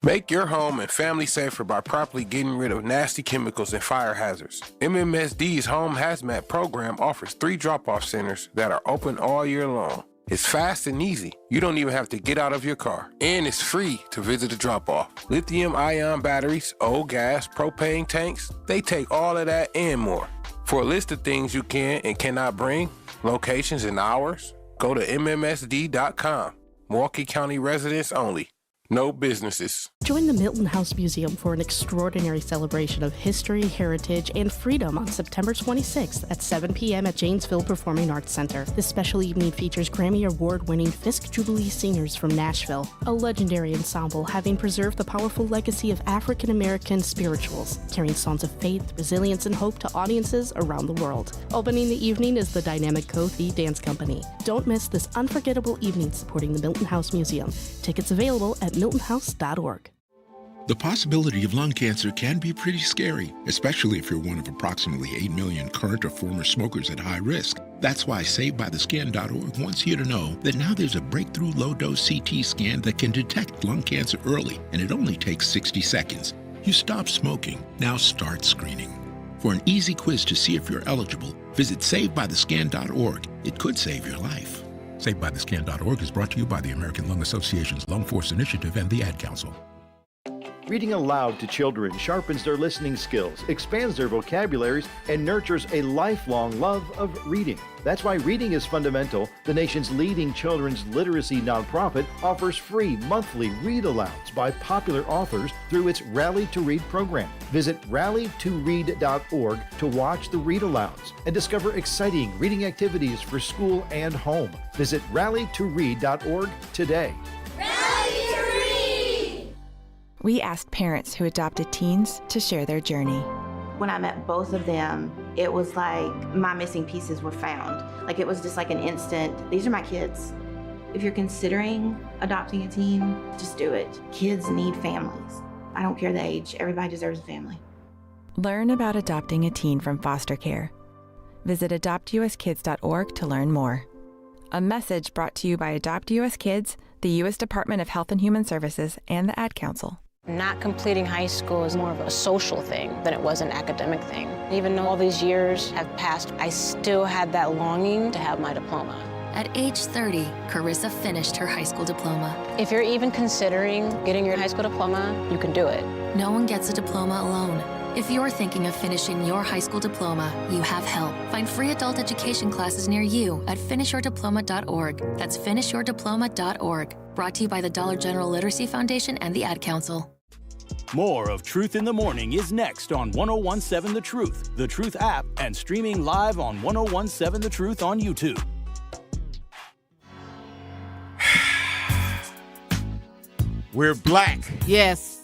Make your home and family safer by properly getting rid of nasty chemicals and fire hazards. MMSD's Home Hazmat program offers 3 drop-off centers that are open all year long. It's fast and easy. You don't even have to get out of your car. And it's free to visit the drop-off. Lithium-ion batteries, old gas, propane tanks, they take all of that and more. For a list of things you can and cannot bring, locations and hours, go to MMSD.com. Milwaukee County residents only. No businesses. Join the Milton House Museum for an extraordinary celebration of history, heritage, and freedom on September 26th at 7 p.m. at Janesville Performing Arts Center. This special evening features Grammy Award-winning Fisk Jubilee singers from Nashville, a legendary ensemble having preserved the powerful legacy of African-American spirituals, carrying songs of faith, resilience, and hope to audiences around the world. Opening the evening is the dynamic Kothi Dance Company. Don't miss this unforgettable evening supporting the Milton House Museum. Tickets available at miltonhouse.org. The possibility of lung cancer can be pretty scary, especially if you're one of approximately 8 million current or former smokers at high risk. That's why SaveByTheScan.org wants you to know that now there's a breakthrough low-dose CT scan that can detect lung cancer early, and it only takes 60 seconds. You stop smoking, now start screening. For an easy quiz to see if you're eligible, visit SaveByTheScan.org. It could save your life. SaveByTheScan.org is brought to you by the American Lung Association's Lung Force Initiative and the Ad Council. Reading aloud to children sharpens their listening skills, expands their vocabularies, and nurtures a lifelong love of reading. That's why Reading is Fundamental, the nation's leading children's literacy nonprofit, offers free monthly read-alouds by popular authors through its Rally to Read program. Visit rallytoread.org to watch the read-alouds and discover exciting reading activities for school and home. Visit rallytoread.org today. We asked parents who adopted teens to share their journey. When I met both of them, it was like my missing pieces were found. Like it was just like an instant, these are my kids. If you're considering adopting a teen, just do it. Kids need families. I don't care the age, everybody deserves a family. Learn about adopting a teen from foster care. Visit adoptuskids.org to learn more. A message brought to you by Adopt U.S. Kids, the U.S. Department of Health and Human Services, and the Ad Council. Not completing high school is more of a social thing than it was an academic thing. Even though all these years have passed, I still had that longing to have my diploma. At age 30, Carissa finished her high school diploma. If you're even considering getting your high school diploma, you can do it. No one gets a diploma alone. If you're thinking of finishing your high school diploma, you have help. Find free adult education classes near you at finishyourdiploma.org. That's finishyourdiploma.org. Brought to you by the Dollar General Literacy Foundation and the Ad Council. More of Truth in the Morning is next on 1017 The Truth app, and streaming live on 1017 The Truth on YouTube. We're black. Yes.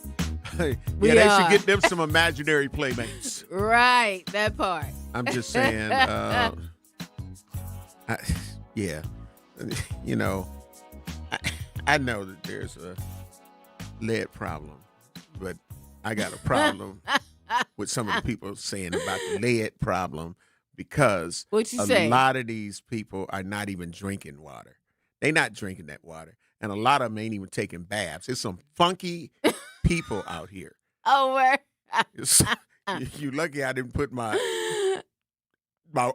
Yeah, they should get them some imaginary playmates. Right, that part. I'm just saying, yeah. You know, I know that there's a lead problem, but I got a problem with some of the people saying about the lead problem because a lot of these people are not even drinking water. They're not drinking that water. And a lot of them ain't even taking baths. There's some funky people out here. Oh, where? You lucky I didn't put my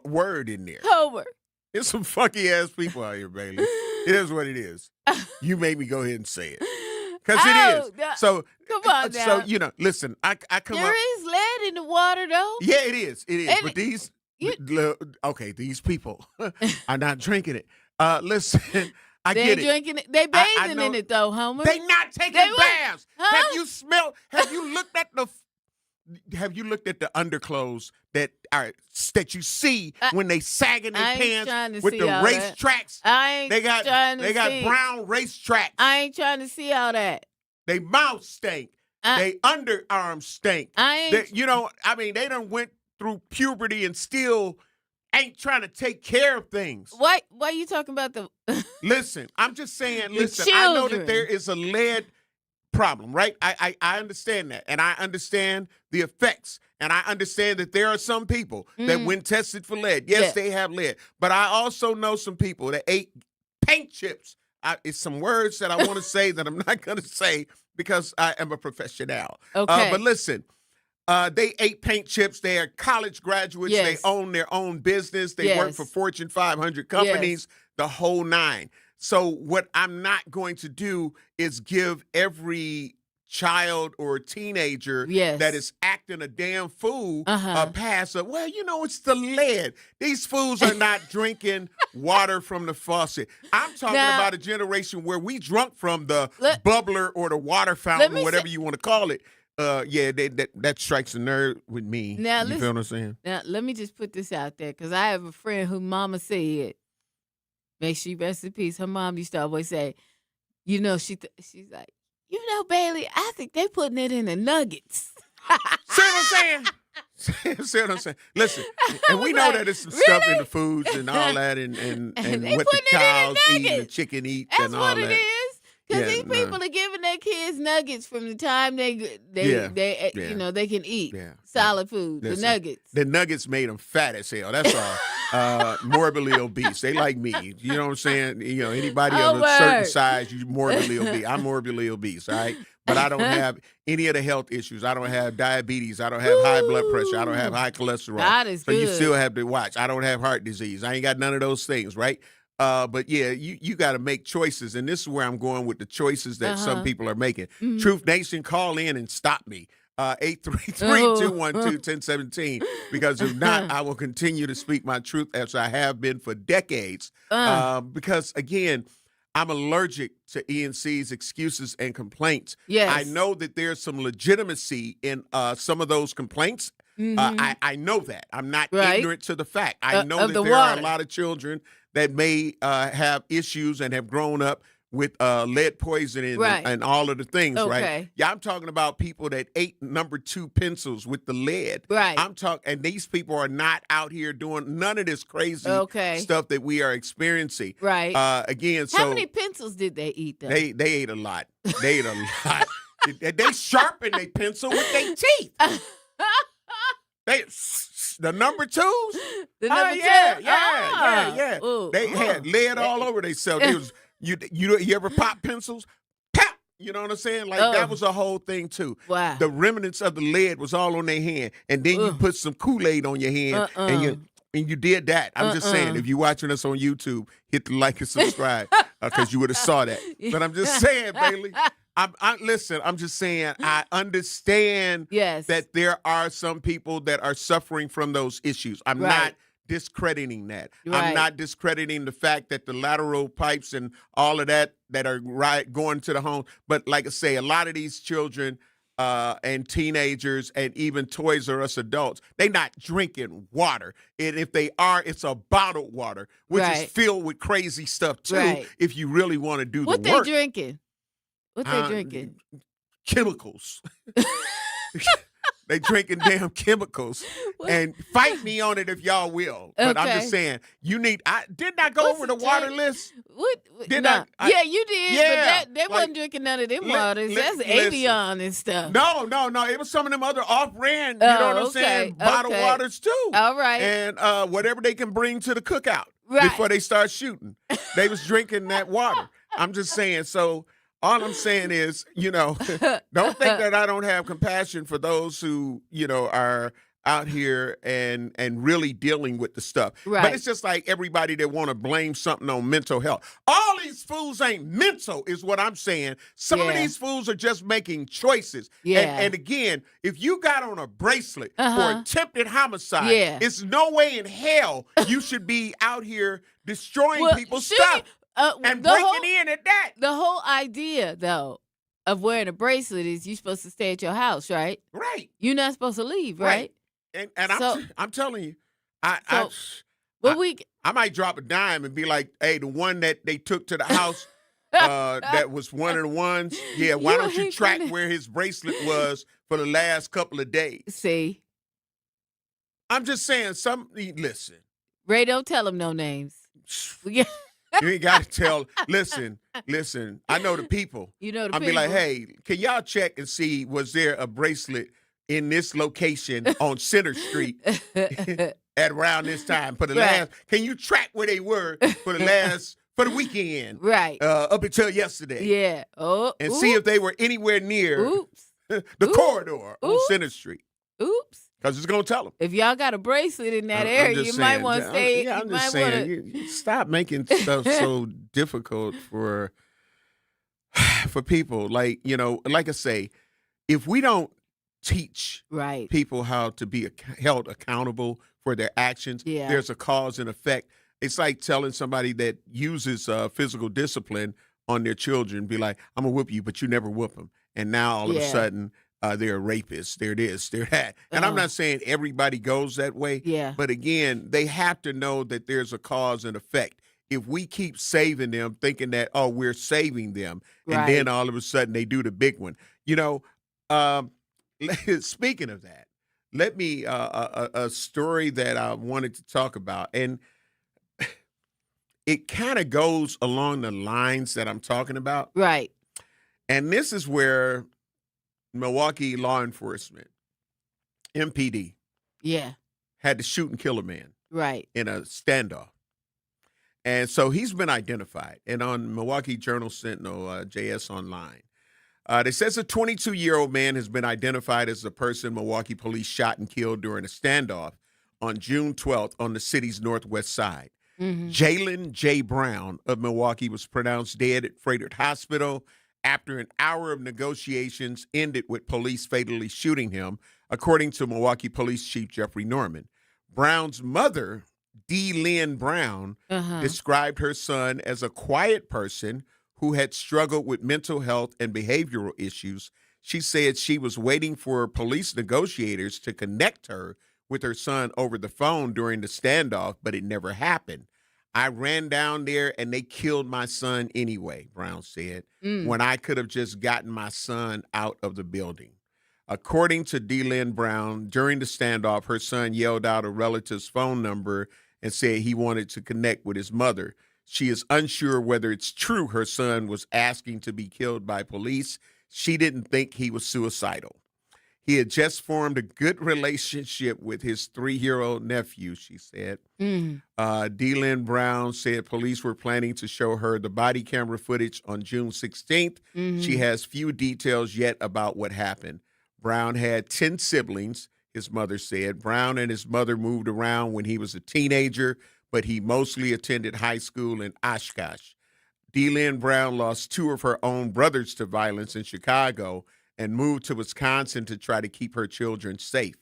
word in there. Homer. There's some funky ass people out here, Bailey. It is what it is. You made me go ahead and say it. Because it is. So come on now. So, you know, listen, I come up. There is lead in the water, though. Yeah, it is. It is. And but these people are not drinking it. Listen, I They're get it. Drinking it. They bathing in it, though, Homer. They not taking baths. Huh? Have you looked at the underclothes that you see when they sagging their pants with the race tracks? They got brown race tracks. I ain't trying to see all that. They mouth stink. They underarms stink. They done went through puberty and still ain't trying to take care of things. Why are you talking about the Listen, I'm just saying, I know that there is a lead problem, right? I understand that. And I understand the effects. And I understand that there are some people that when tested for lead, yes, they have lead. But I also know some people that ate paint chips. It's some words that I want to say that I'm not going to say because I am a professional. Okay. But listen. They ate paint chips. They are college graduates. Yes. They own their own business. They work for Fortune 500 companies, the whole nine. So what I'm not going to do is give every child or teenager that is acting a damn fool a pass of, well, it's the lead. These fools are not drinking water from the faucet. I'm talking about a generation where we drunk from the bubbler or the water fountain, whatever you want to call it. That strikes a nerve with me. Now, you feel what I'm saying? Now, let me just put this out there because I have a friend who mama said, may she rest in peace. Her mom used to always say, she's like, Bailey, I think they putting it in the nuggets. See what I'm saying? See what I'm saying? Listen, and we know that there's some stuff in the foods and all that and what the cows eat and the chicken eat and all that. That's what it is. Because these people are giving their kids nuggets from the time they can eat solid food. Listen, the nuggets. The nuggets made them fat as hell. That's all. Morbidly obese. They like me. You know what I'm saying? Anybody of a certain size, you morbidly obese. I'm morbidly obese, all right? But I don't have any of the health issues. I don't have diabetes. I don't have high blood pressure. I don't have high cholesterol. That is good. You still have to watch. I don't have heart disease. I ain't got none of those things, right? But yeah, you got to make choices, and this is where I'm going with the choices that some people are making. Mm-hmm. Truth Nation, call in and stop me. 833-212-1017, because if not, I will continue to speak my truth as I have been for decades. Because again, I'm allergic to ENC's excuses and complaints. Yes. I know that there's some legitimacy in some of those complaints. Mm-hmm. I know that. I'm not ignorant to the fact. I know that there are a lot of children that may have issues and have grown up with lead poisoning and all of the things, right? Yeah, I'm talking about people that ate number 2 pencils with the lead. Right. And these people are not out here doing none of this crazy stuff that we are experiencing. Right. Again, how many pencils did they eat, though? They ate a lot. They ate a lot. They sharpened their pencil with their teeth. The number twos? The number Yeah. Ooh, They had lead all over themselves. They was you ever pop pencils? Pop! You know what I'm saying? Like that was a whole thing too. Wow. The remnants of the lead was all on their hand, and then you put some Kool-Aid on your hand, and you did that. I'm just saying, if you're watching us on YouTube, hit the like and subscribe because you would have saw that. But I'm just saying, Bailey. Listen, I'm just saying I understand that there are some people that are suffering from those issues. I'm not discrediting that. I'm not discrediting the fact that the lateral pipes and all of that are going to the home. But like I say, a lot of these children and teenagers and even Toys R Us adults, they not drinking water. And if they are, it's a bottled water, which is filled with crazy stuff too, if you really want to do the work. What they drinking? What they drinking? Chemicals. They drinking damn chemicals. And fight me on it if y'all will. But I'm just saying, didn't I go over the water list? What? Did I? Yeah, you did. Yeah, but they wasn't drinking none of them waters. That's Avion and stuff. No. It was some of them other off-brand, you know what I'm saying, bottled waters too. All right. And whatever they can bring to the cookout before they start shooting. They was drinking that water. I'm just saying, so all I'm saying is, don't think that I don't have compassion for those who, are out here and really dealing with the stuff. But it's just like everybody that want to blame something on mental health. All these fools ain't mental is what I'm saying. Some of these fools are just making choices. And again, if you got on a bracelet for attempted homicide, it's no way in hell you should be out here destroying people's stuff. And breaking in at that. The whole idea, though, of wearing a bracelet is you're supposed to stay at your house, right? Right. You're not supposed to leave, right? And I'm telling you, I might drop a dime and be like, hey, the one that they took to the house that was one of the ones, why don't you track where his bracelet was for the last couple of days? See? I'm just saying, listen. Ray, don't tell him no names. You ain't got to tell. Listen. I know the people. You know the I'll people. be like, hey, can y'all check and see, was there a bracelet in this location on Center Street at around this time for the last? Can you track where they were for the weekend? Right. Up until yesterday. Yeah. And see if they were anywhere near the corridor on Center Street. Oops. Because it's going to tell them. If y'all got a bracelet in that area, you might want to stay. I'm just saying, you stop making stuff so difficult for people. Like, like I say, if we don't teach people how to be held accountable for their actions, there's a cause and effect. It's like telling somebody that uses physical discipline on their children, be like, I'm going to whoop you, but you never whoop them. And now all of a sudden, they're rapists, they're this, they're that. And I'm not saying everybody goes that way. Yeah. But again, they have to know that there's a cause and effect. If we keep saving them, thinking that, we're saving them, and then all of a sudden they do the big one. Speaking of that, let me, a story that I wanted to talk about. And it kind of goes along the lines that I'm talking about. Right. And this is where Milwaukee law enforcement, MPD, had to shoot and kill a man in a standoff. And so he's been identified. And on Milwaukee Journal Sentinel, JS Online, they says a 22-year-old man has been identified as the person Milwaukee police shot and killed during a standoff on June 12th on the city's northwest side. Jalen J. Brown of Milwaukee was pronounced dead at Frederick Hospital after an hour of negotiations ended with police fatally shooting him, according to Milwaukee Police Chief Jeffrey Norman. Brown's mother, D. Lynn Brown, described her son as a quiet person who had struggled with mental health and behavioral issues. She said she was waiting for police negotiators to connect her with her son over the phone during the standoff, but it never happened. I ran down there and they killed my son anyway, Brown said, when I could have just gotten my son out of the building. According to D-Lynn Brown, during the standoff, her son yelled out a relative's phone number and said he wanted to connect with his mother. She is unsure whether it's true her son was asking to be killed by police. She didn't think he was suicidal. He had just formed a good relationship with his 3-year-old nephew, she said. D-Lynn Brown said police were planning to show her the body camera footage on June 16th. She has few details yet about what happened. Brown had 10 siblings, his mother said. Brown and his mother moved around when he was a teenager, but he mostly attended high school in Oshkosh. D-Lynn Brown lost 2 of her own brothers to violence in Chicago and moved to Wisconsin to try to keep her children safe.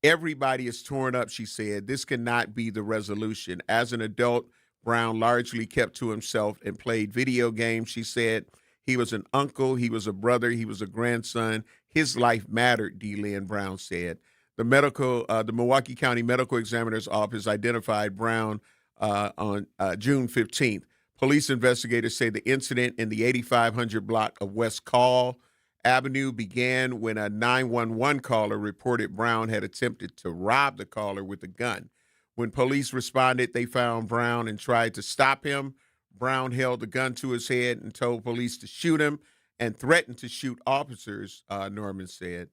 Everybody is torn up, she said. This cannot be the resolution. As an adult, Brown largely kept to himself and played video games, she said. He was an uncle, he was a brother, he was a grandson. His life mattered, D-Lynn Brown said. The Milwaukee County Medical Examiner's Office identified Brown on June 15th. Police investigators say the incident in the 8500 block of West Call Avenue began when a 911 caller reported Brown had attempted to rob the caller with a gun. When police responded, they found Brown and tried to stop him. Brown held the gun to his head and told police to shoot him and threatened to shoot officers, Norman said.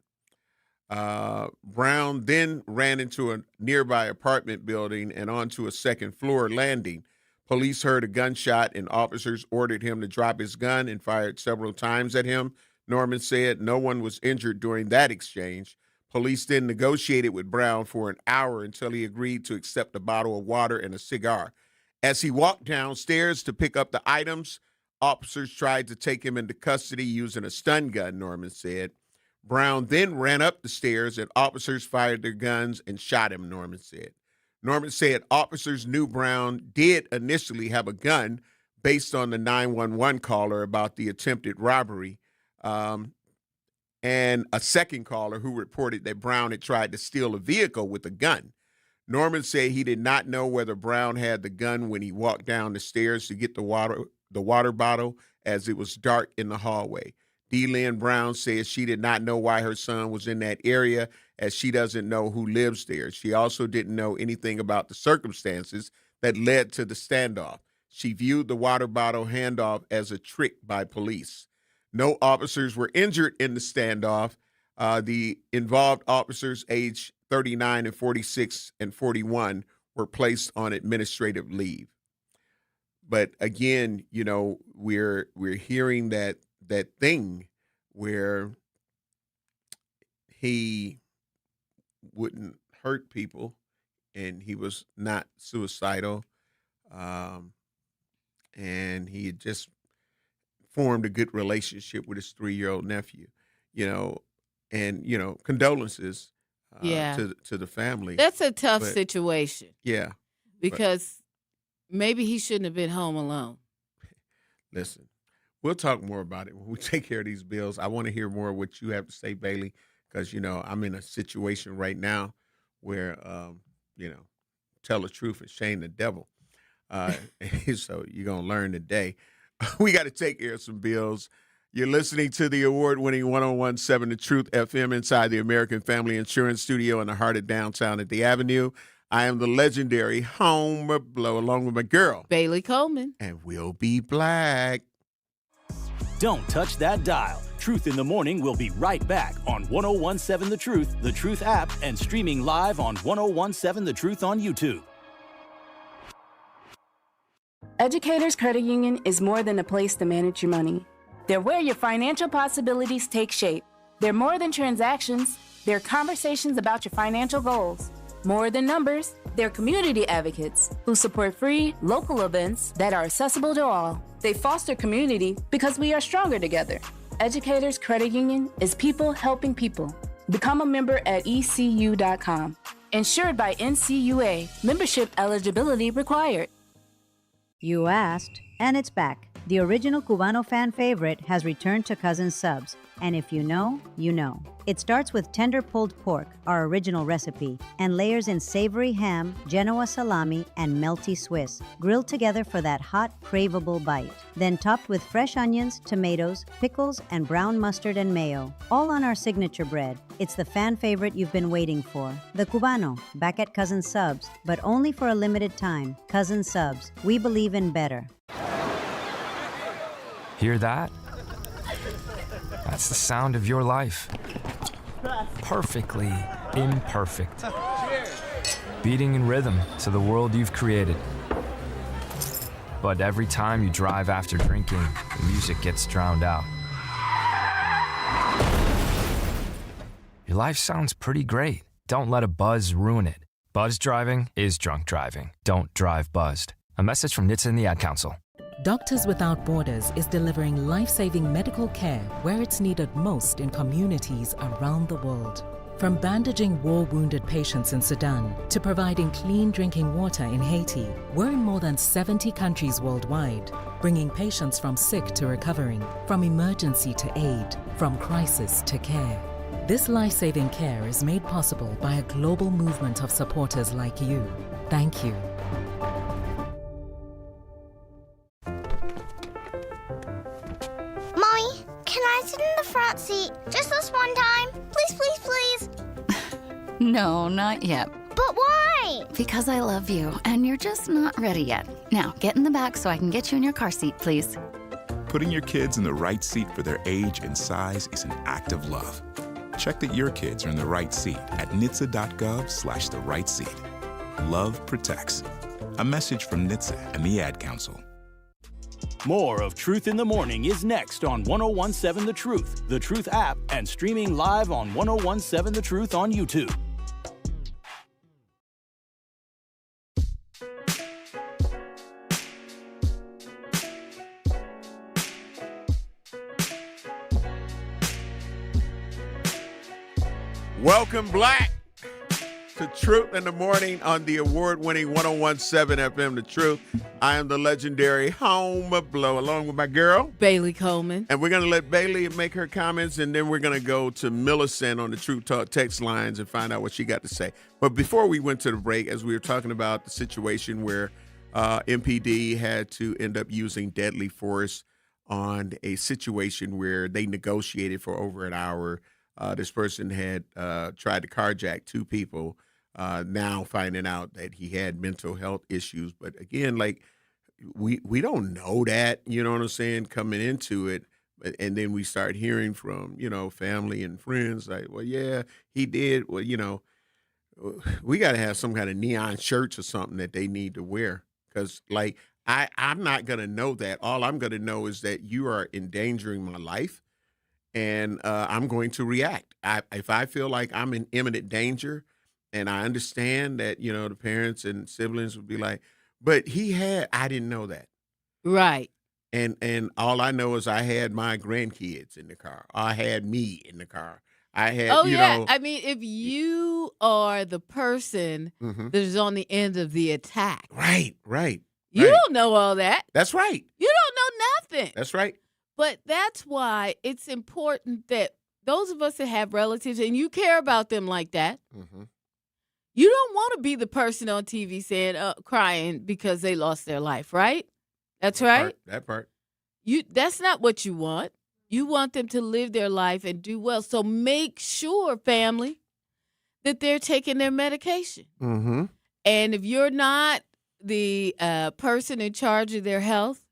Brown then ran into a nearby apartment building and onto a second-floor landing. Police heard a gunshot and officers ordered him to drop his gun and fired several times at him. Norman said no one was injured during that exchange. Police then negotiated with Brown for an hour until he agreed to accept a bottle of water and a cigar. As he walked downstairs to pick up the items, officers tried to take him into custody using a stun gun, Norman said. Brown then ran up the stairs and officers fired their guns and shot him, Norman said. Norman said officers knew Brown did initially have a gun based on the 911 caller about the attempted robbery. And a second caller who reported that Brown had tried to steal a vehicle with a gun. Norman said he did not know whether Brown had the gun when he walked down the stairs to get the water bottle, as it was dark in the hallway. D-Lynn Brown says she did not know why her son was in that area, as she doesn't know who lives there. She also didn't know anything about the circumstances that led to the standoff. She viewed the water bottle handoff as a trick by police. No officers were injured in the standoff. The involved officers, aged 39 and 46 and 41, were placed on administrative leave. But again, you know, we're hearing that thing where he wouldn't hurt people and he was not suicidal, and he had just formed a good relationship with his 3-year-old nephew, and condolences to the family. That's a tough situation. Yeah. Because maybe he shouldn't have been home alone. Listen, we'll talk more about it when we take care of these bills. I want to hear more of what you have to say, Bailey, because, I'm in a situation right now where, tell the truth and shame the devil. So you're going to learn today. We got to take care of some bills. You're listening to the award-winning 101.7 The Truth FM inside the American Family Insurance Studio in the heart of downtown at the Avenue. I am the legendary Homer Blow, along with my girl, Bailey Coleman. And we'll be black. Don't touch that dial. Truth in the Morning will be right back on 101.7 The Truth app, and streaming live on 101.7 The Truth on YouTube. Educators Credit Union is more than a place to manage your money. They're where your financial possibilities take shape. They're more than transactions. They're conversations about your financial goals. More than numbers, they're community advocates who support free, local events that are accessible to all. They foster community because we are stronger together. Educators Credit Union is people helping people. Become a member at ECU.com. Insured by NCUA. Membership eligibility required. You asked, and it's back. The original Cubano fan favorite has returned to Cousin Subs. And if you know, you know. It starts with tender pulled pork, our original recipe, and layers in savory ham, Genoa salami, and melty Swiss, grilled together for that hot, craveable bite. Then topped with fresh onions, tomatoes, pickles, and brown mustard and mayo, all on our signature bread. It's the fan favorite you've been waiting for. The Cubano, back at Cousin Subs, but only for a limited time. Cousin Subs, we believe in better. Hear that? That's the sound of your life. perfectly imperfect. Beating in rhythm to the world you've created. But every time you drive after drinking, the music gets drowned out. Your life sounds pretty great. Don't let a buzz ruin it. Buzz driving is drunk driving. Don't drive buzzed. A message from NHTSA and the Ad Council. Doctors Without Borders is delivering life-saving medical care where it's needed most in communities around the world. From bandaging war-wounded patients in Sudan to providing clean drinking water in Haiti, we're in more than 70 countries worldwide, bringing patients from sick to recovering, from emergency to aid, from crisis to care. This life-saving care is made possible by a global movement of supporters like you. Thank you. Mommy, can I sit in the front seat just this one time? Please, please, please. No, not yet. But why? Because I love you, and you're just not ready yet. Now, get in the back so I can get you in your car seat, please. Putting your kids in the right seat for their age and size is an act of love. Check that your kids are in the right seat at NHTSA.gov/the right seat. Love protects. A message from NHTSA and the Ad Council. More of Truth in the Morning is next on 1017 The Truth app, and streaming live on 1017 The Truth on YouTube. Welcome, Black, to Truth in the Morning on the award-winning 1017 FM, The Truth. I am the legendary Home Blow, along with my girl, Bailey Coleman. And we're going to let Bailey make her comments, and then we're going to go to Millicent on the Truth Talk text lines and find out what she got to say. But before we went to the break, as we were talking about the situation where MPD had to end up using deadly force on a situation where they negotiated for over an hour. This person had tried to carjack two people, now finding out that he had mental health issues. But again, like, we don't know that, you know what I'm saying, coming into it. And then we start hearing from, family and friends like, well, yeah, he did. Well, we got to have some kind of neon shirts or something that they need to wear. Because, like, I'm not going to know that. All I'm going to know is that you are endangering my life. And I'm going to react. If I feel like I'm in imminent danger, and I understand that, the parents and siblings would be like, but I didn't know that. Right. And all I know is I had my grandkids in the car. I had me in the car. I had, I mean, if you are the person that is on the end of the attack. Right. You don't know all that. That's right. You don't know nothing. That's right. But that's why it's important that those of us that have relatives and you care about them like that, you don't want to be the person on TV saying, crying because they lost their life, right? That's right. That part. That's not what you want. You want them to live their life and do well. So make sure, family, that they're taking their medication. And if you're not the person in charge of their health,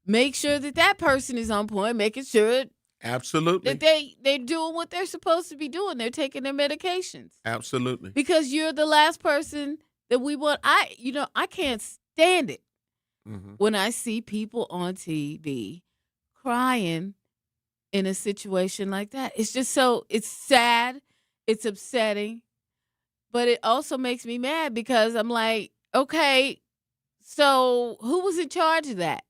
make sure that person is on point, making sure absolutely that they're doing what they're supposed to be doing. They're taking their medications. Absolutely. Because you're the last person that we want. I can't stand it when I see people on TV crying in a situation like that. It's just it's sad, it's upsetting, but it also makes me mad because I'm like, okay, so who was in charge of that?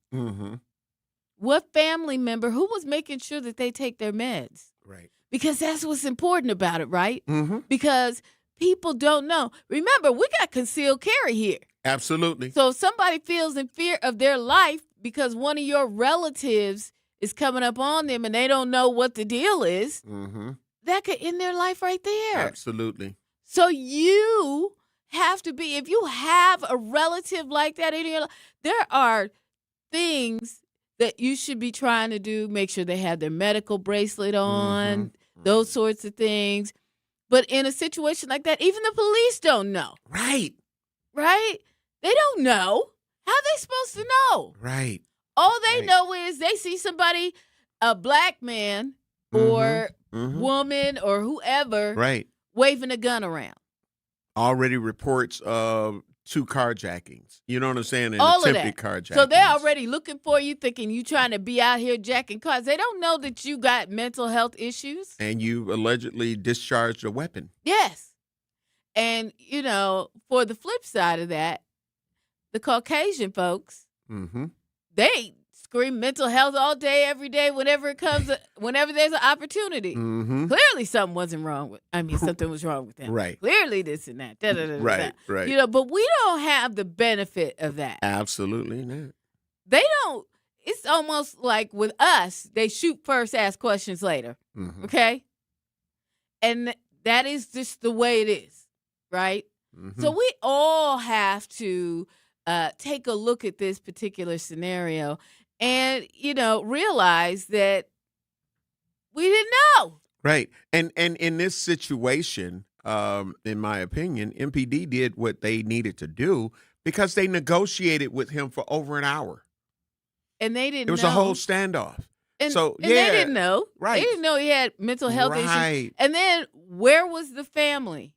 What family member, who was making sure that they take their meds? Right. Because that's what's important about it, right? Because people don't know. Remember, we got concealed carry here. Absolutely. So if somebody feels in fear of their life because one of your relatives is coming up on them and they don't know what the deal is, that could end their life right there. Absolutely. So you have to be, if you have a relative like that in your life, there are things that you should be trying to do. Make sure they have their medical bracelet on, those sorts of things. But in a situation like that, even the police don't know. Right. They don't know. How are they supposed to know? Right. All they know is they see somebody, a black man or woman or whoever Right. waving a gun around. Already reports of 2 carjackings. You know what I'm saying? And All of attempted that. carjackings. So they're already looking for you, thinking you trying to be out here jacking cars. They don't know that you got mental health issues. And you allegedly discharged a weapon. Yes. And, for the flip side of that, the Caucasian folks, they scream mental health all day, every day, whenever there's an opportunity. Clearly something was wrong with them. Right. Clearly this and that. Right, right. But we don't have the benefit of that. Absolutely not. They don't. It's almost like with us, they shoot first, ask questions later. Okay? And that is just the way it is, right? So we all have to take a look at this particular scenario and, realize that we didn't know. Right. And in this situation, in my opinion, MPD did what they needed to do because they negotiated with him for over an hour. And they didn't know. It was a whole standoff. And they didn't know. Right. They didn't know he had mental health issues. Right. And then where was the family?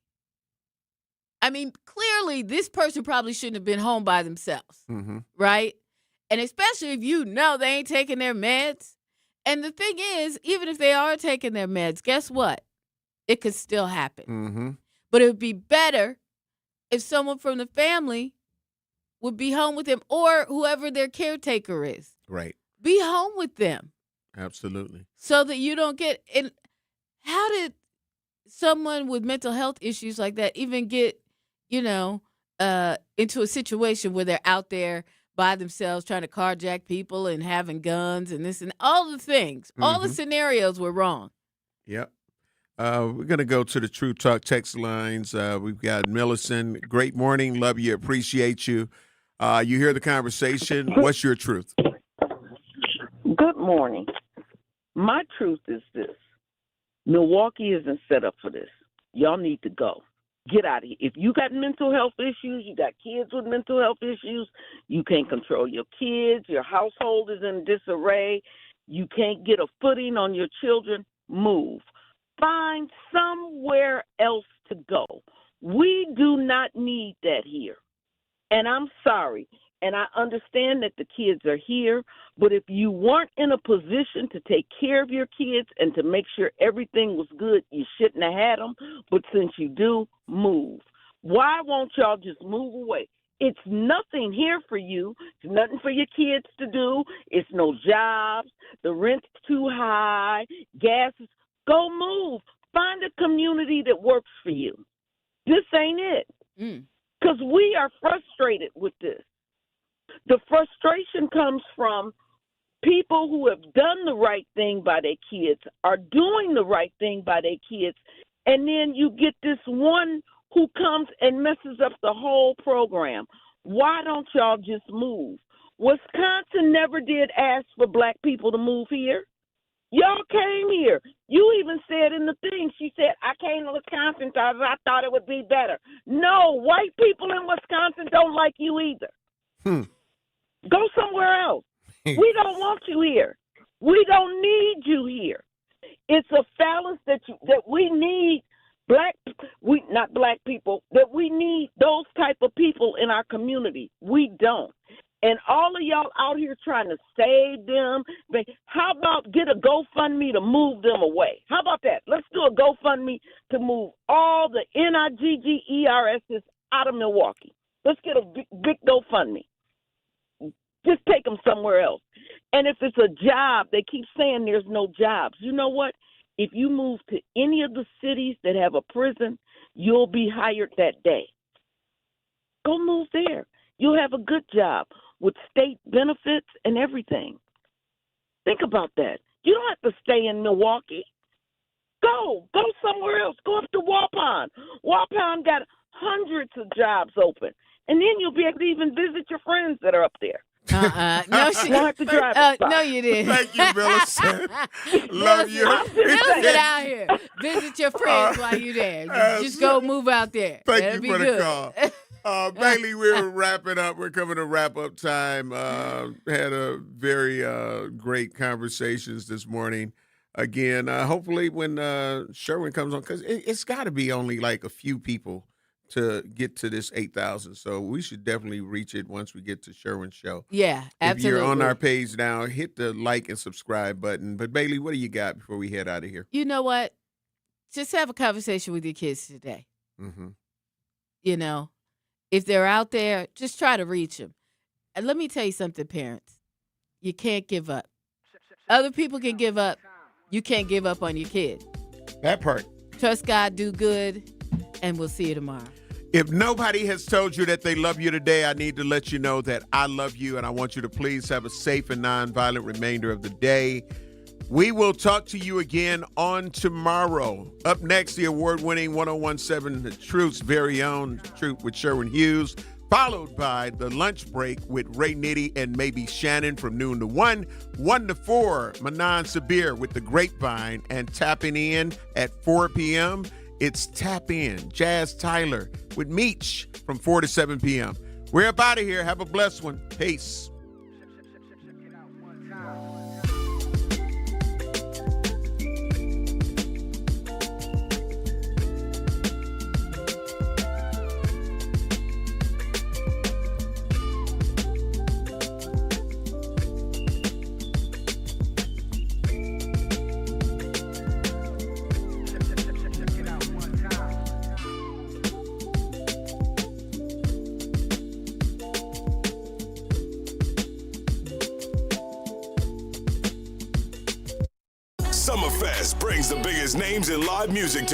I mean, clearly this person probably shouldn't have been home by themselves, right? And especially if they ain't taking their meds. And the thing is, even if they are taking their meds, guess what? It could still happen. But it would be better if someone from the family would be home with them or whoever their caretaker is. Right. Be home with them. Absolutely. So that you don't get – and how did someone with mental health issues like that even get, into a situation where they're out there by themselves trying to carjack people and having guns and this and all the things. All the scenarios were wrong. Yep. We're going to go to the True Talk text lines. We've got Millicent. Great morning. Love you. Appreciate you. You hear the conversation. What's your truth? Good morning. My truth is this. Milwaukee isn't set up for this. Y'all need to go. Get out of here. If you got mental health issues, you got kids with mental health issues, you can't control your kids, your household is in disarray, you can't get a footing on your children, move. Find somewhere else to go. We do not need that here. And I'm sorry. And I understand that the kids are here, but if you weren't in a position to take care of your kids and to make sure everything was good, you shouldn't have had them. But since you do, move. Why won't y'all just move away? It's nothing here for you. It's nothing for your kids to do. It's no jobs. The rent's too high. Gas is. Go move. Find a community that works for you. This ain't it. Because we are frustrated with this. The frustration comes from people who have done the right thing by their kids, are doing the right thing by their kids, and then you get this one who comes and messes up the whole program. Why don't y'all just move? Wisconsin never did ask for black people to move here. Y'all came here. You even said in the thing, she said, I came to Wisconsin because I thought it would be better. No, white people in Wisconsin don't like you either. Go somewhere else. We don't want you here. We don't need you here. It's a fallacy that we need not black people, that we need those type of people in our community. We don't. And all of y'all out here trying to save them, how about get a GoFundMe to move them away? How about that? Let's do a GoFundMe to move all the NIGGERSs out of Milwaukee. Let's get a big GoFundMe. Just take them somewhere else. And if it's a job, they keep saying there's no jobs. You know what? If you move to any of the cities that have a prison, you'll be hired that day. Go move there. You'll have a good job with state benefits and everything. Think about that. You don't have to stay in Milwaukee. Go somewhere else. Go up to Waupun. Waupun got hundreds of jobs open. And then you'll be able to even visit your friends that are up there. No, she won't have to drive no, you didn't. Thank you, Millicent. Love you. Millicent out here. Visit your friends while you're there. Just go move out there. Thank you for the call. Bailey, we're wrapping up. We're coming to wrap-up time. Had a very great conversations this morning. again. Hopefully when Sherwin comes on, because it's got to be only like a few people to get to this 8,000. So we should definitely reach it once we get to Sherwin's show. Yeah, absolutely. If you're on our page now, hit the like and subscribe button. But Bailey, what do you got before we head out of here? You know what? Just have a conversation with your kids today. Mm-hmm. You know, if they're out there, just try to reach them. And let me tell you something, parents. You can't give up. Other people can give up. You can't give up on your kid. That part. Trust God, do good, and we'll see you tomorrow. If nobody has told you that they love you today, I need to let you know that I love you, and I want you to please have a safe and nonviolent remainder of the day. We will talk to you again on tomorrow. Up next, the award-winning 101.7 The Truth's very own Truth with Sherwin Hughes, followed by the lunch break with Ray Nitty and maybe Shannon from noon to 1. 1 to 4, Manan Sabir with The Grapevine, and tapping in at 4 p.m., it's Tap In, Jazz Tyler with Meech from 4 to 7 p.m. We're up out of here. Have a blessed one. Peace. Summerfest brings the biggest names in live music to